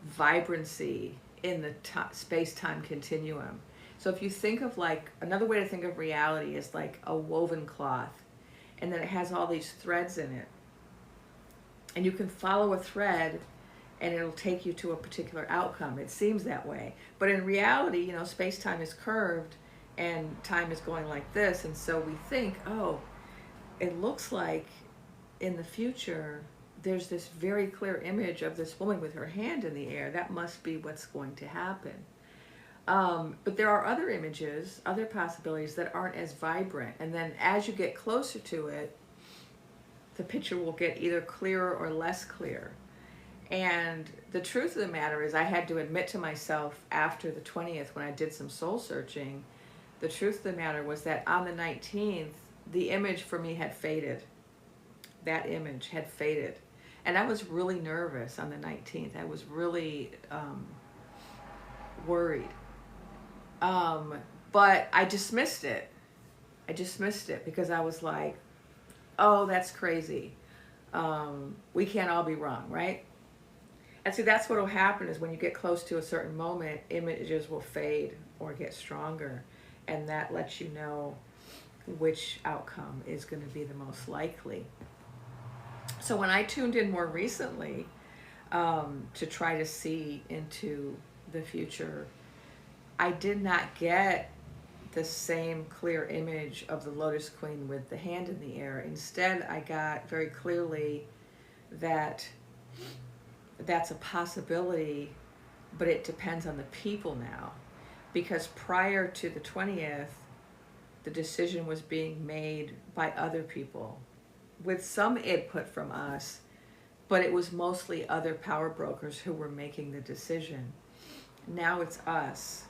vibrancy in the space-time continuum. So if you think of, like, another way to think of reality is like a woven cloth, and then it has all these threads in it, and you can follow a thread and it'll take you to a particular outcome. It seems that way, but in reality, you know, space-time is curved and time is going like this, and so we think, oh, it looks like in the future there's this very clear image of this woman with her hand in the air. That must be what's going to happen. But there are other images, other possibilities that aren't as vibrant, and then as you get closer to it, the picture will get either clearer or less clear. And the truth of the matter is, I had to admit to myself after the 20th, when I did some soul searching, the truth of the matter was that on the 19th, the image for me had faded. That image had faded. And I was really nervous on the 19th. I was really worried. But I dismissed it. I dismissed it because I was like, oh, that's crazy. We can't all be wrong, right? And see, that's what will happen is when you get close to a certain moment, images will fade or get stronger. And that lets you know which outcome is going to be the most likely. So when I tuned in more recently to try to see into the future, I did not get the same clear image of the Lotus Queen with the hand in the air. Instead, I got very clearly that that's a possibility, but it depends on the people now. Because prior to the 20th, the decision was being made by other people with some input from us, but it was mostly other power brokers who were making the decision. Now it's us.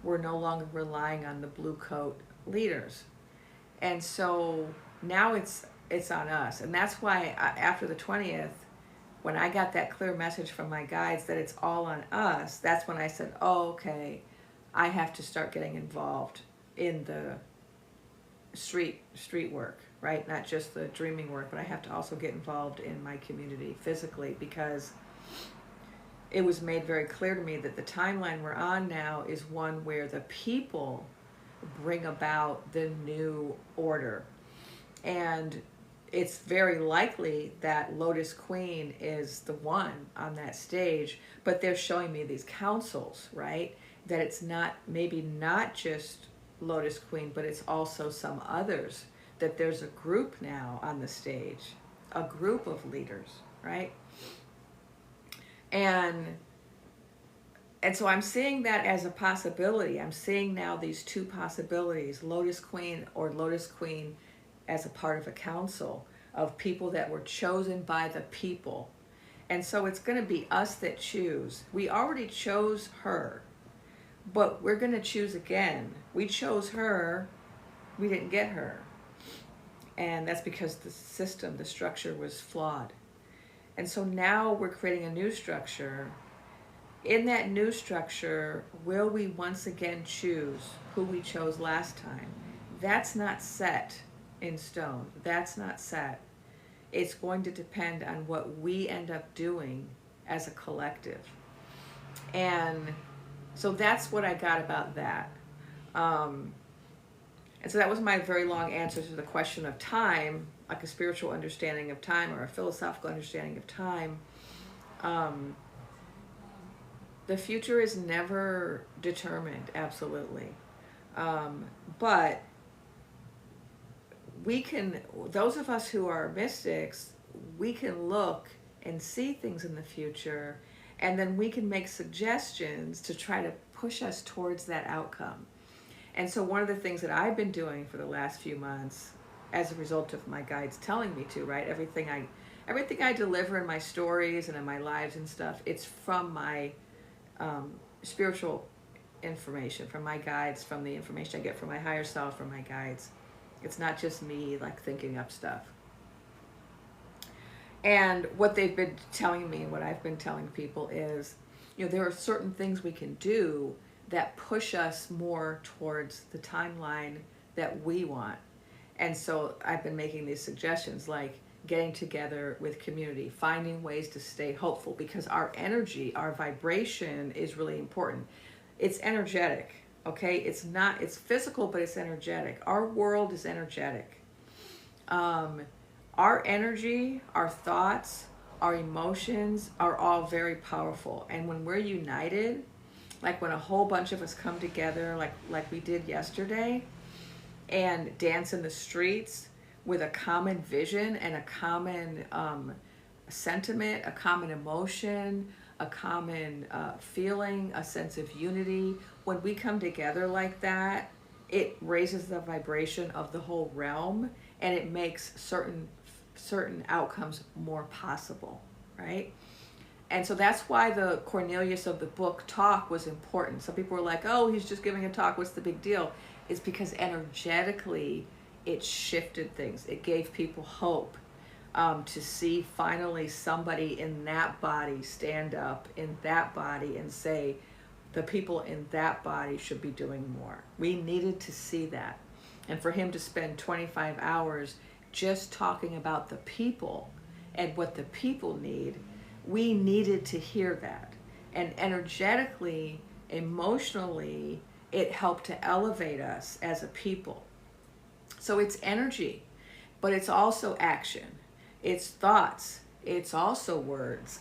We're no longer relying on the blue coat leaders. And so now it's on us. And that's why after the 20th, when I got that clear message from my guides that it's all on us, that's when I said, oh, okay, I have to start getting involved in the street work, right? Not just the dreaming work, but I have to also get involved in my community physically, because it was made very clear to me that the timeline we're on now is one where the people bring about the new order. And it's very likely that Lotus Queen is the one on that stage, but they're showing me these councils, right? That it's not, maybe not just Lotus Queen, but it's also some others, that there's a group now on the stage, a group of leaders, right? And so I'm seeing that as a possibility. I'm seeing now these two possibilities, Lotus Queen or Lotus Queen as a part of a council of people that were chosen by the people. And so it's going to be us that choose. We already chose her, but we're going to choose again. We chose her, we didn't get her. And that's because the system, the structure was flawed. And so now we're creating a new structure. In that new structure, will we once again choose who we chose last time? That's not set in stone. That's not set. It's going to depend on what we end up doing as a collective. And so that's what I got about that. And so that was my very long answer to the question of time, like a spiritual understanding of time or a philosophical understanding of time. The future is never determined, absolutely. But we can, those of us who are mystics, we can look and see things in the future, and then we can make suggestions to try to push us towards that outcome. And so one of the things that I've been doing for the last few months, as a result of my guides telling me to, right? Everything I deliver in my stories and in my lives and stuff, it's from my spiritual information, from my guides, from the information I get from my higher self, from my guides. It's not just me like thinking up stuff. And what they've been telling me and what I've been telling people is, you know, there are certain things we can do that push us more towards the timeline that we want. And so I've been making these suggestions like getting together with community, finding ways to stay hopeful, because our energy, our vibration is really important. It's energetic, okay? It's physical, but it's energetic. Our world is energetic. Our energy, our thoughts, our emotions are all very powerful. And when we're united, like when a whole bunch of us come together, like we did yesterday, and dance in the streets with a common vision and a common sentiment, a common emotion, a common feeling, a sense of unity. When we come together like that, it raises the vibration of the whole realm, and it makes certain outcomes more possible, right? And so that's why the Cornelius of the book talk was important. Some people were like, oh, he's just giving a talk, what's the big deal? It's because energetically it shifted things. It gave people hope to see finally somebody in that body stand up in that body and say, the people in that body should be doing more. We needed to see that. And for him to spend 25 hours just talking about the people and what the people need, we needed to hear that. And energetically, emotionally, it helped to elevate us as a people. So it's energy, but it's also action. It's thoughts. It's also words.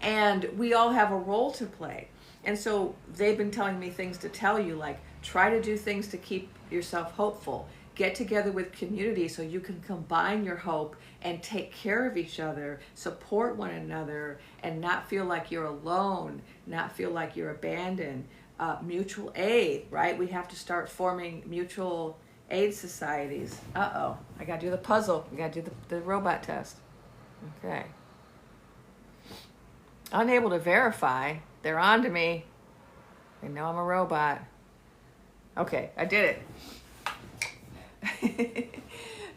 And we all have a role to play. And so they've been telling me things to tell you, like try to do things to keep yourself hopeful. Get together with community so you can combine your hope and take care of each other, support one another, and not feel like you're alone, not feel like you're abandoned. Mutual aid, right? We have to start forming mutual aid societies. Uh-oh, I gotta do the puzzle. We gotta do the robot test. Okay. Unable to verify. They're on to me. They know I'm a robot. Okay, I did it.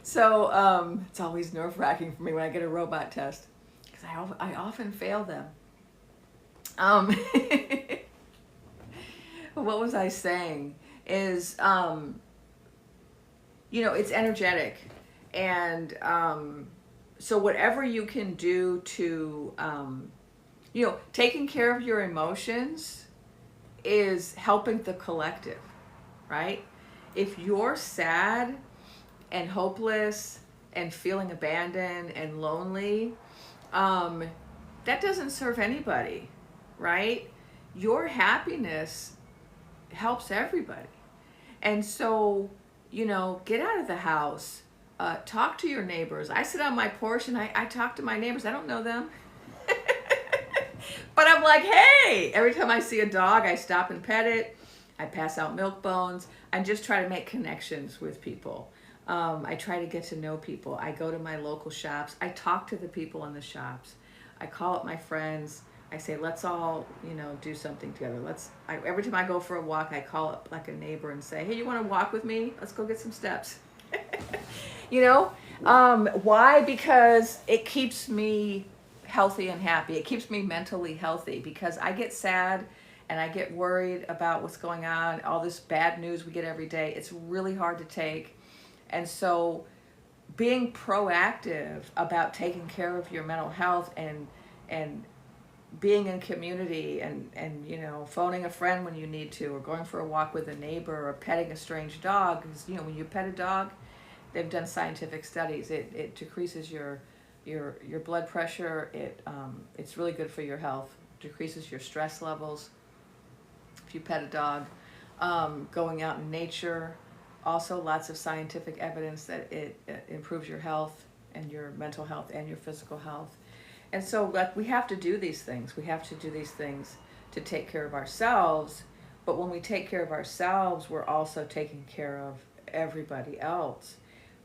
So it's always nerve-wracking for me when I get a robot test, because I often fail them. What was I saying is, it's energetic. And so whatever you can do to, taking care of your emotions is helping the collective, right? If you're sad and hopeless and feeling abandoned and lonely, that doesn't serve anybody, right? Your happiness helps everybody. And so, get out of the house, talk to your neighbors. I sit on my porch and I talk to my neighbors. I don't know them. But I'm like, hey, every time I see a dog, I stop and pet it. I pass out milk bones. I just try to make connections with people. I try to get to know people. I go to my local shops. I talk to the people in the shops. I call up my friends. I say, let's all, do something together. Every time I go for a walk, I call up like a neighbor and say, hey, you want to walk with me? Let's go get some steps. Why? Because it keeps me healthy and happy. It keeps me mentally healthy, because I get sad and I get worried about what's going on, all this bad news we get every day. It's really hard to take. And so being proactive about taking care of your mental health and being in community and phoning a friend when you need to, or going for a walk with a neighbor, or petting a strange dog, because when you pet a dog, they've done scientific studies, it decreases your blood pressure. It's really good for your health. Decreases your stress levels if you pet a dog. Going out in nature, also lots of scientific evidence that it improves your health and your mental health and your physical health. And so we have to do these things. We have to do these things to take care of ourselves. But when we take care of ourselves, we're also taking care of everybody else.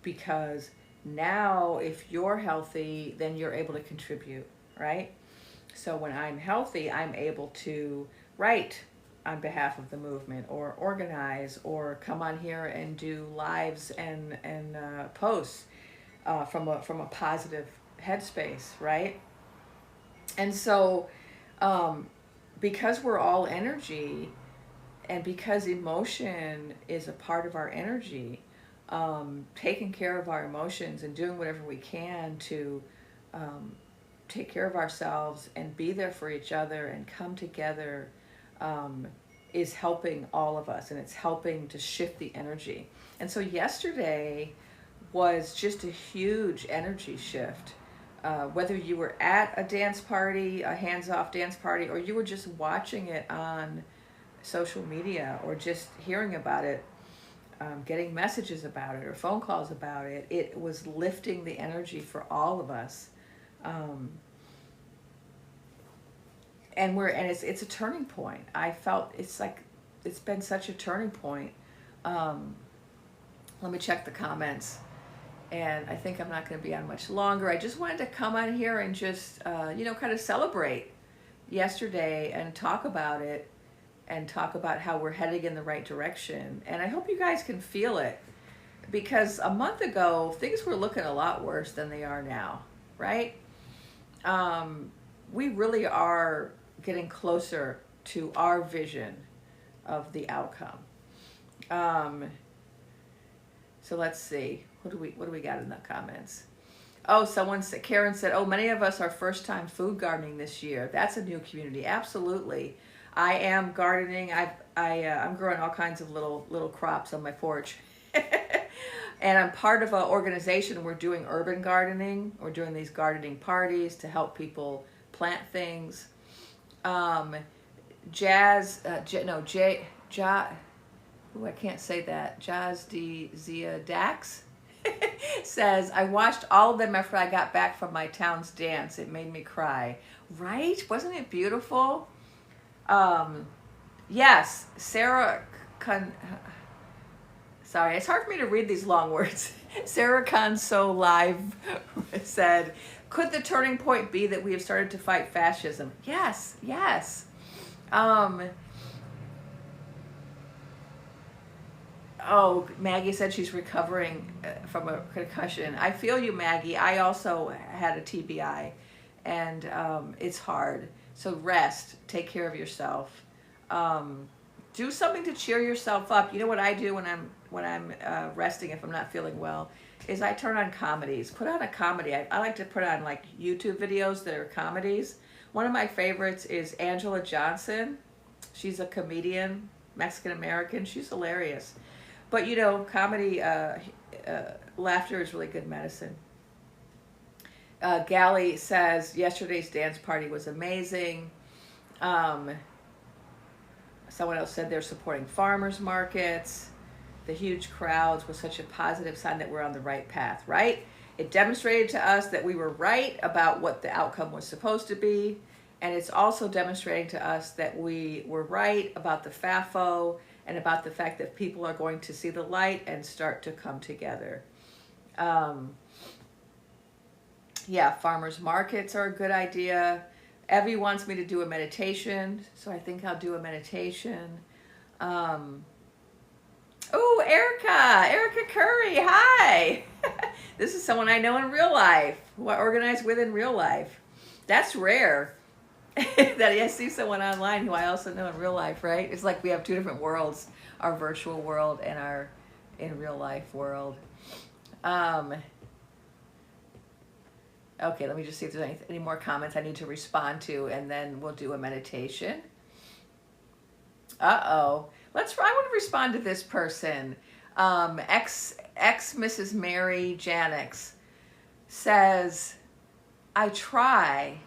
Because now if you're healthy, then you're able to contribute, right? So when I'm healthy, I'm able to write on behalf of the movement, or organize, or come on here and do lives and posts from a positive headspace, right? And so because we're all energy, and because emotion is a part of our energy, taking care of our emotions and doing whatever we can to take care of ourselves and be there for each other and come together is helping all of us, and it's helping to shift the energy. And so yesterday was just a huge energy shift. Whether you were at a dance party, a hands-off dance party, or you were just watching it on social media or just hearing about it, getting messages about it or phone calls about it, it was lifting the energy for all of us. And it's a turning point. I felt it's like it's been such a turning point. Let me check the comments. And I think I'm not going to be on much longer. I just wanted to come on here and just, kind of celebrate yesterday and talk about it and talk about how we're heading in the right direction. And I hope you guys can feel it, because a month ago, things were looking a lot worse than they are now, right? We really are getting closer to our vision of the outcome. So let's see. What do we got in the comments? Oh, Karen said, oh, many of us are first time food gardening this year. That's a new community. Absolutely. I am gardening. I'm growing all kinds of little crops on my porch. And I'm part of an organization. We're doing urban gardening. We're doing these gardening parties to help people plant things. I can't say that. Jazz D. Zia Dax says, I watched all of them after I got back from my town's dance. It made me cry. Right? Wasn't it beautiful? Yes, Sarah sorry, it's hard for me to read these long words. Sarah Conso Live said, could the turning point be that we have started to fight fascism? Yes. Oh, Maggie said she's recovering from a concussion. I feel you, Maggie. I also had a TBI, and it's hard. So rest, take care of yourself. Do something to cheer yourself up. You know what I do when I'm resting, if I'm not feeling well, is I turn on comedies. Put on a comedy. I like to put on like YouTube videos that are comedies. One of my favorites is Angela Johnson. She's a comedian, Mexican American. She's hilarious. But comedy, laughter is really good medicine. Gally says, yesterday's dance party was amazing. Someone else said they're supporting farmers markets. The huge crowds was such a positive sign that we're on the right path, right? It demonstrated to us that we were right about what the outcome was supposed to be. And it's also demonstrating to us that we were right about the FAFO and about the fact that people are going to see the light and start to come together. Farmers markets are a good idea. Evie wants me to do a meditation, so I think I'll do a meditation. Oh, Erica Curry, hi. This is someone I know in real life, who I organize with in real life. That's rare. That I see someone online who I also know in real life, right? It's like we have two different worlds, our virtual world and our in real life world. Okay, let me just see if there's any more comments I need to respond to, and then we'll do a meditation. I want to respond to this person. Ex Mrs. Mary Janix says, I try,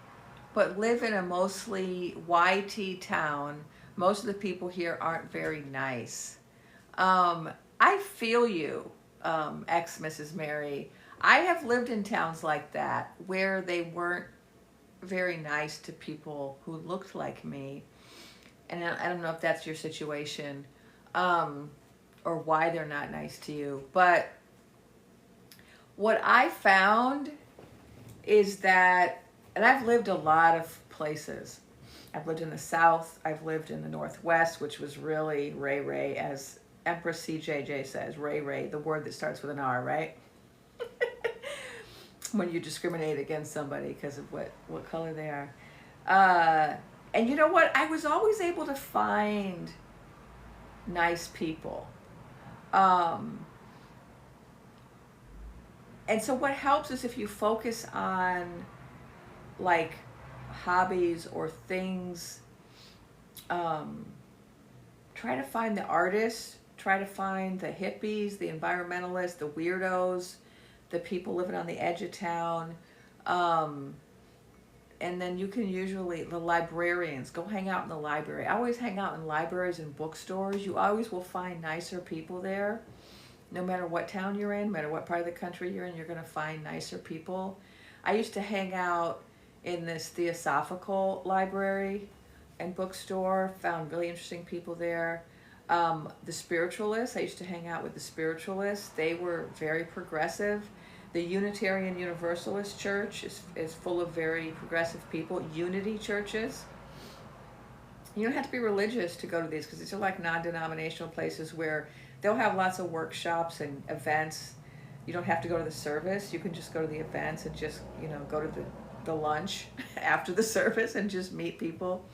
but live in a mostly YT town. Most of the people here aren't very nice. I feel you, ex Mrs. Mary. I have lived in towns like that where they weren't very nice to people who looked like me. And I don't know if that's your situation, or why they're not nice to you. But what I found is that, and I've lived a lot of places. I've lived in the South. I've lived in the Northwest, which was really Ray, as Empress CJJ says, Ray, the word that starts with an R, right? When you discriminate against somebody because of what color they are. And you know what? I was always able to find nice people. And so what helps is if you focus on like hobbies or things, um, try to find the artists, try to find the hippies, the environmentalists, the weirdos, the people living on the edge of town. Um, and then you can usually, the librarians, go hang out in the library. I always hang out in libraries and bookstores. You always will find nicer people there. No matter what town you're in, no matter what part of the country you're in, you're going to find nicer people. I used to hang out in this Theosophical library and bookstore, found really interesting people there. The spiritualists, I used to hang out with the spiritualists. They were very progressive. The Unitarian Universalist Church is full of very progressive people. Unity churches. You don't have to be religious to go to these because these are like non-denominational places where they'll have lots of workshops and events. You don't have to go to the service. You can just go to the events and just, go to the lunch after the service and just meet people.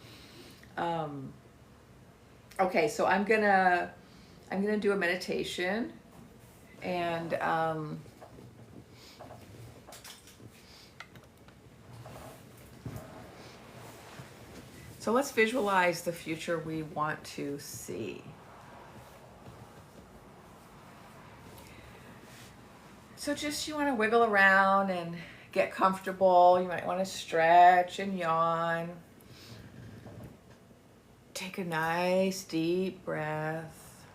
Okay, so I'm gonna do a meditation, and so let's visualize the future we want to see. So just you want to wiggle around and get comfortable. You might want to stretch and yawn. Take a nice deep breath.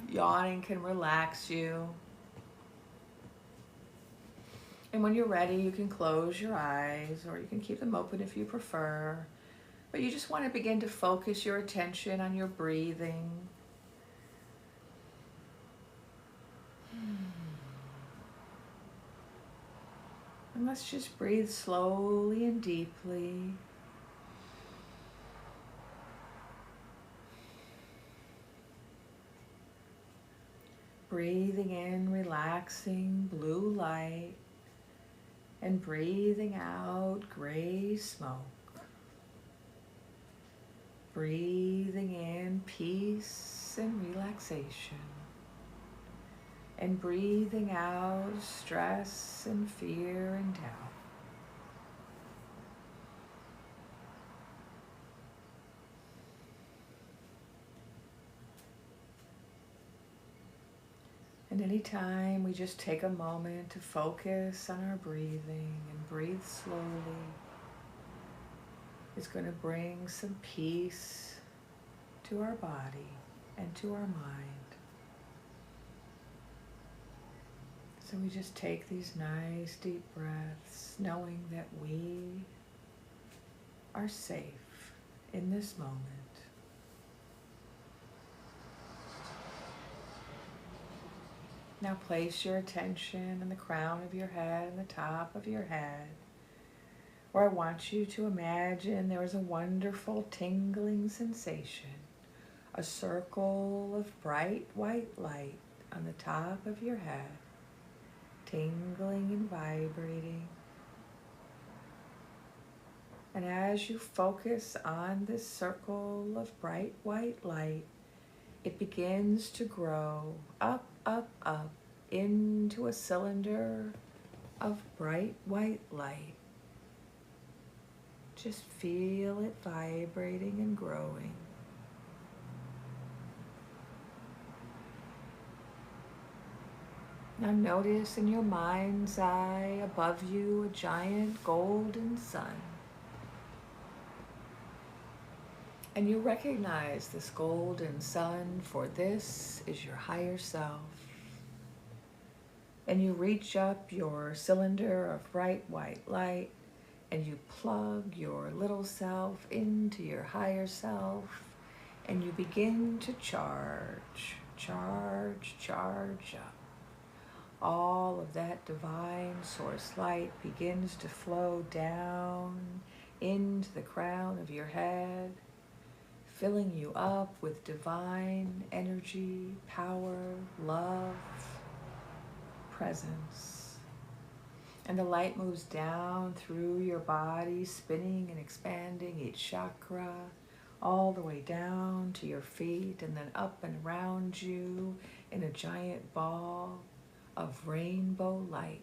Yawning can relax you. And when you're ready, you can close your eyes or you can keep them open if you prefer. But you just want to begin to focus your attention on your breathing. And let's just breathe slowly and deeply. Breathing in, relaxing blue light, and breathing out gray smoke. Breathing in peace and relaxation. And breathing out stress and fear and doubt. And anytime we just take a moment to focus on our breathing and breathe slowly, it's going to bring some peace to our body and to our mind. So we just take these nice deep breaths, knowing that we are safe in this moment. Now place your attention on the crown of your head and the top of your head, where I want you to imagine there is a wonderful tingling sensation, a circle of bright white light on the top of your head, tingling and vibrating. And as you focus on this circle of bright white light, it begins to grow up, up, up into a cylinder of bright white light. Just feel it vibrating and growing. Now notice in your mind's eye above you a giant golden sun. And you recognize this golden sun, for this is your higher self. And you reach up your cylinder of bright white light and you plug your little self into your higher self and you begin to charge up. All of that divine source light begins to flow down into the crown of your head, filling you up with divine energy, power, love, presence. And the light moves down through your body, spinning and expanding each chakra, all the way down to your feet and then up and around you in a giant ball of rainbow light.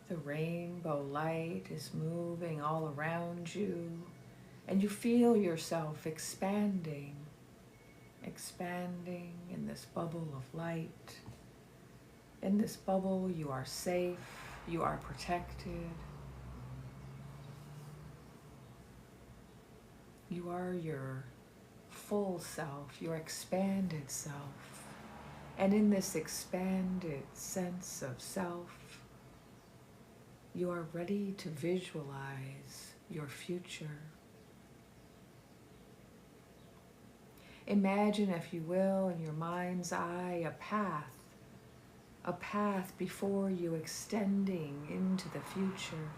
The rainbow light is moving all around you, and you feel yourself expanding in this bubble of light. In this bubble, you are safe, you are protected. You are your full self, your expanded self. And in this expanded sense of self, you are ready to visualize your future. Imagine, if you will, in your mind's eye, a path before you extending into the future.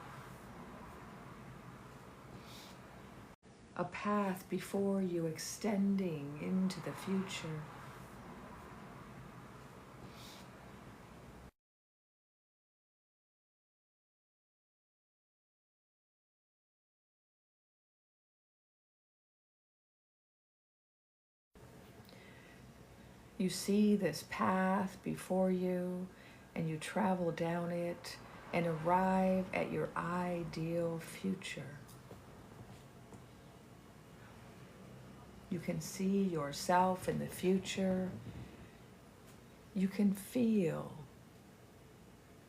A path before you extending into the future. You see this path before you, and you travel down it and arrive at your ideal future. You can see yourself in the future. You can feel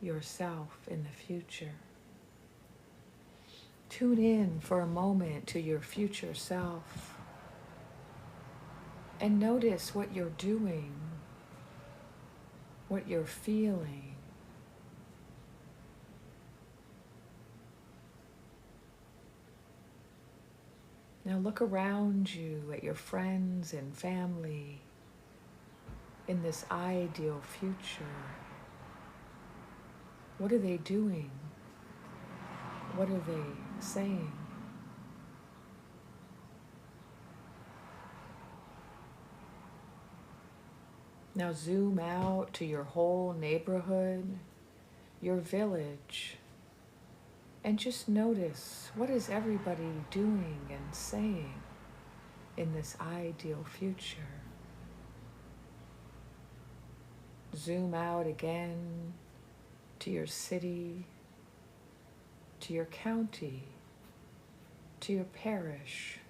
yourself in the future. Tune in for a moment to your future self and notice what you're doing, what you're feeling. Now look around you at your friends and family in this ideal future. What are they doing? What are they saying? Now zoom out to your whole neighborhood, your village, and just notice, what is everybody doing and saying in this ideal future? Zoom out again to your city, to your county, to your parish,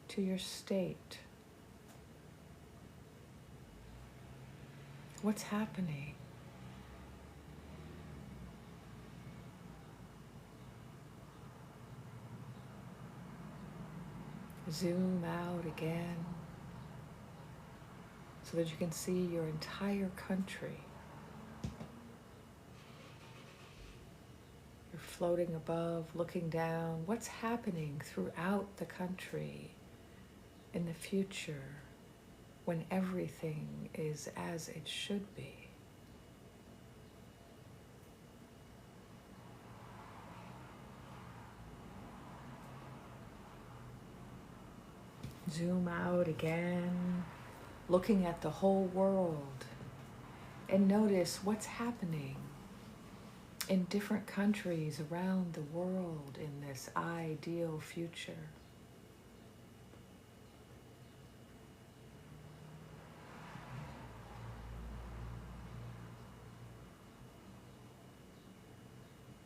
to your state. What's happening? Zoom out again so that you can see your entire country. You're floating above, looking down. What's happening throughout the country in the future when everything is as it should be? Zoom out again, looking at the whole world, and notice what's happening in different countries around the world in this ideal future.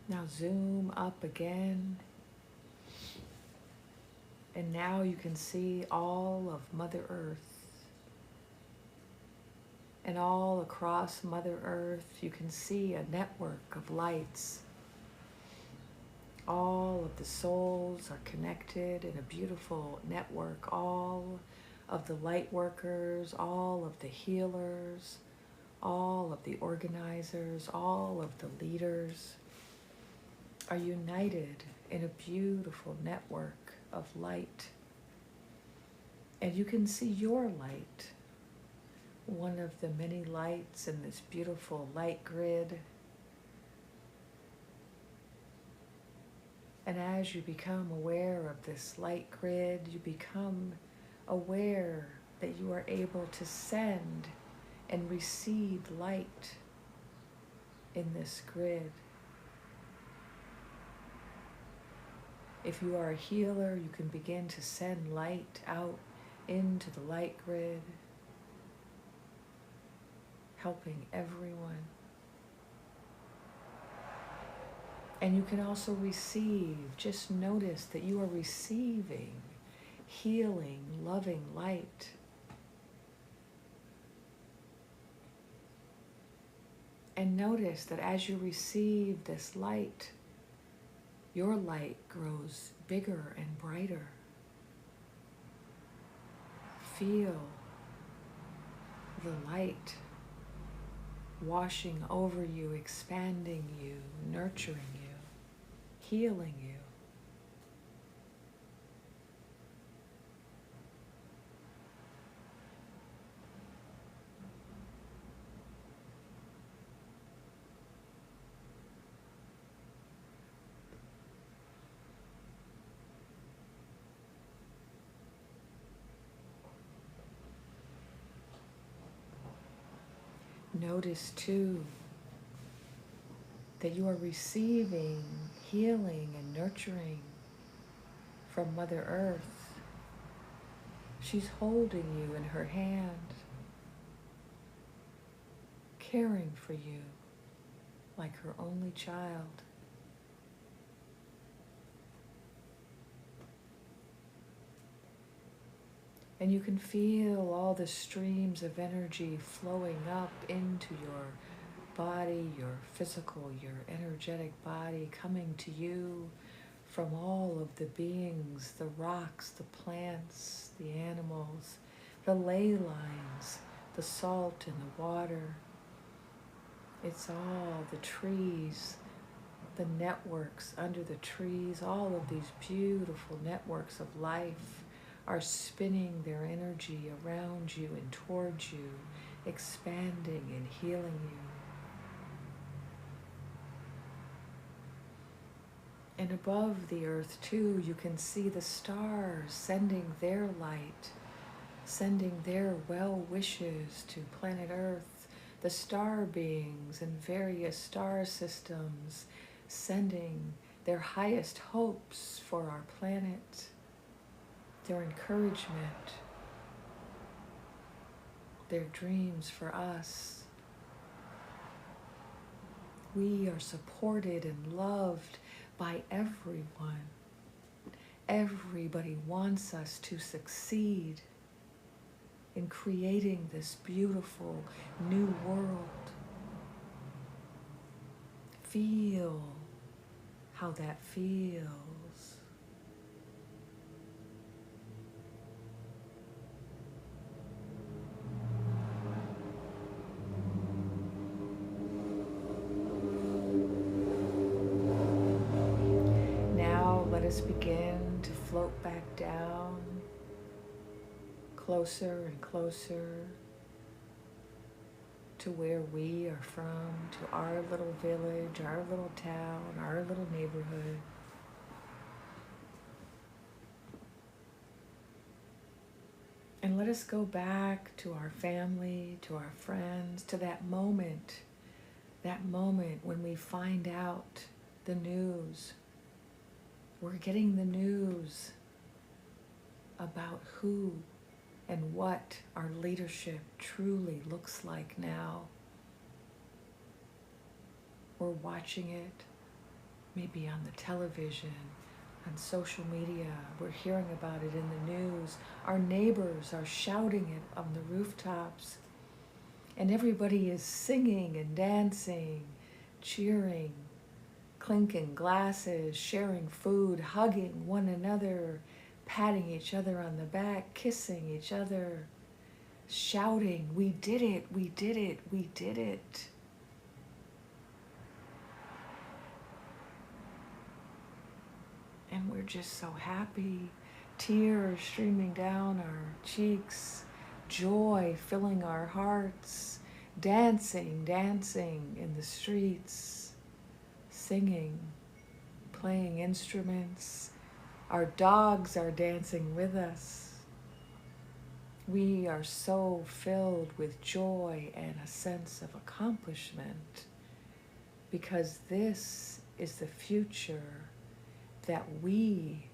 Now zoom up again, and now you can see all of Mother Earth. And all across Mother Earth, you can see a network of lights. All of the souls are connected in a beautiful network. All of the light workers, all of the healers, all of the organizers, all of the leaders are united in a beautiful network of light. And you can see your light, one of the many lights in this beautiful light grid. And as you become aware of this light grid, you become aware that you are able to send and receive light in this grid. If you are a healer, you can begin to send light out into the light grid, helping everyone. And you can also receive, just notice that you are receiving healing, loving light. And notice that as you receive this light, your light grows bigger and brighter. Feel the light washing over you, expanding you, nurturing you, healing you. Notice too that you are receiving healing and nurturing from Mother Earth. She's holding you in her hand, caring for you like her only child. And you can feel all the streams of energy flowing up into your body, your physical, your energetic body, coming to you from all of the beings, the rocks, the plants, the animals, the ley lines, the salt in the water. It's all the trees, the networks under the trees, all of these beautiful networks of life are spinning their energy around you and towards you, expanding and healing you. And above the earth too, you can see the stars sending their light, sending their well wishes to planet Earth, the star beings and various star systems sending their highest hopes for our planet, their encouragement, their dreams for us. We are supported and loved by everyone. Everybody wants us to succeed in creating this beautiful new world. Feel how that feels. Let us begin to float back down, closer and closer to where we are from, to our little village, our little town, our little neighborhood. And let us go back to our family, to our friends, to that moment when we find out the news. We're getting the news about who and what our leadership truly looks like now. We're watching it, maybe on the television, on social media. We're hearing about it in the news. Our neighbors are shouting it on the rooftops. And everybody is singing and dancing, cheering, clinking glasses, sharing food, hugging one another, patting each other on the back, kissing each other, shouting, "We did it, we did it, we did it." And we're just so happy, tears streaming down our cheeks, joy filling our hearts, dancing in the streets, singing, playing instruments. Our dogs are dancing with us. We are so filled with joy and a sense of accomplishment because this is the future that we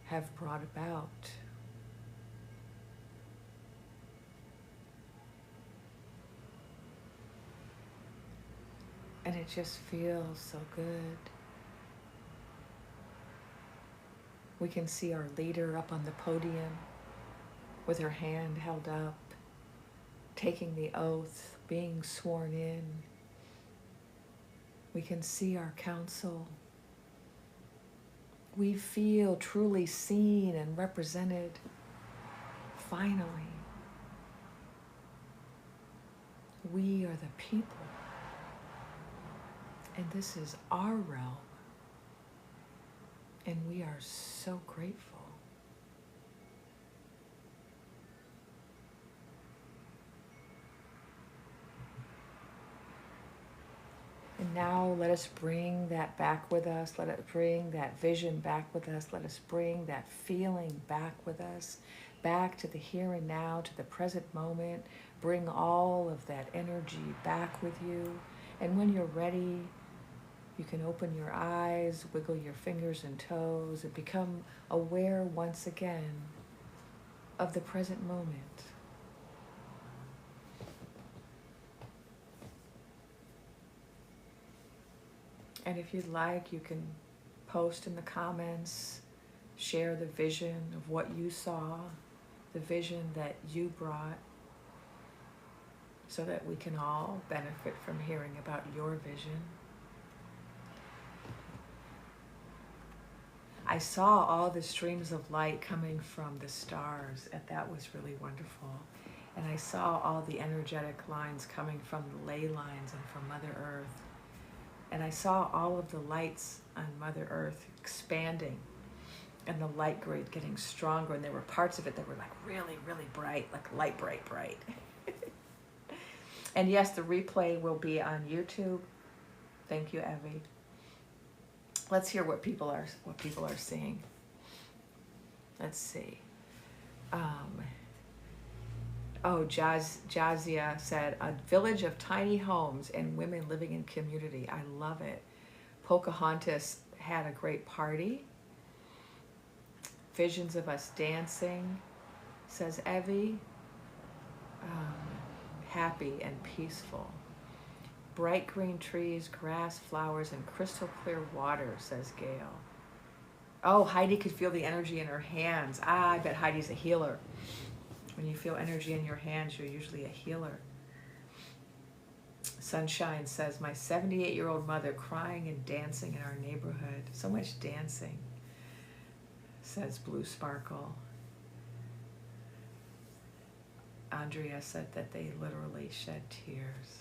have brought about. And it just feels so good. We can see our leader up on the podium with her hand held up, taking the oath, being sworn in. We can see our council. We feel truly seen and represented. Finally, we are the people. And this is our realm. And we are so grateful. And now let us bring that back with us. Let us bring that vision back with us. Let us bring that feeling back with us, back to the here and now, to the present moment. Bring all of that energy back with you. And when you're ready, you can open your eyes, wiggle your fingers and toes, and become aware once again of the present moment. And if you'd like, you can post in the comments, share the vision of what you saw, the vision that you brought, so that we can all benefit from hearing about your vision. I saw all the streams of light coming from the stars, and that was really wonderful. And I saw all the energetic lines coming from the ley lines and from Mother Earth. And I saw all of the lights on Mother Earth expanding and the light grid getting stronger. And there were parts of it that were like really, really bright, like light bright. And yes, the replay will be on YouTube. Thank you, Evie. Let's hear what people are seeing. Let's see. Jazia said, a village of tiny homes and women living in community. I love it. Pocahontas had a great party. Visions of us dancing, says Evie. Happy and peaceful. Bright green trees, grass, flowers, and crystal clear water, says Gail. Oh, Heidi could feel the energy in her hands. I bet Heidi's a healer. When you feel energy in your hands, you're usually a healer. Sunshine says, my 78-year-old mother crying and dancing in our neighborhood. So much dancing, says Blue Sparkle. Andrea said that they literally shed tears.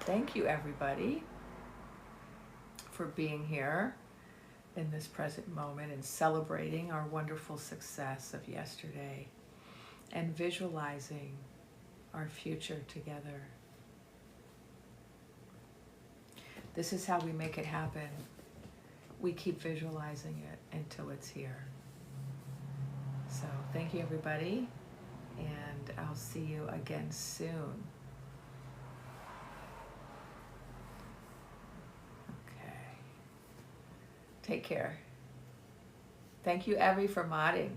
Thank you, everybody, for being here in this present moment and celebrating our wonderful success of yesterday and visualizing our future together. This is how we make it happen. We keep visualizing it until it's here. So thank you, everybody, and I'll see you again soon. Take care. Thank you, Evie, for modding.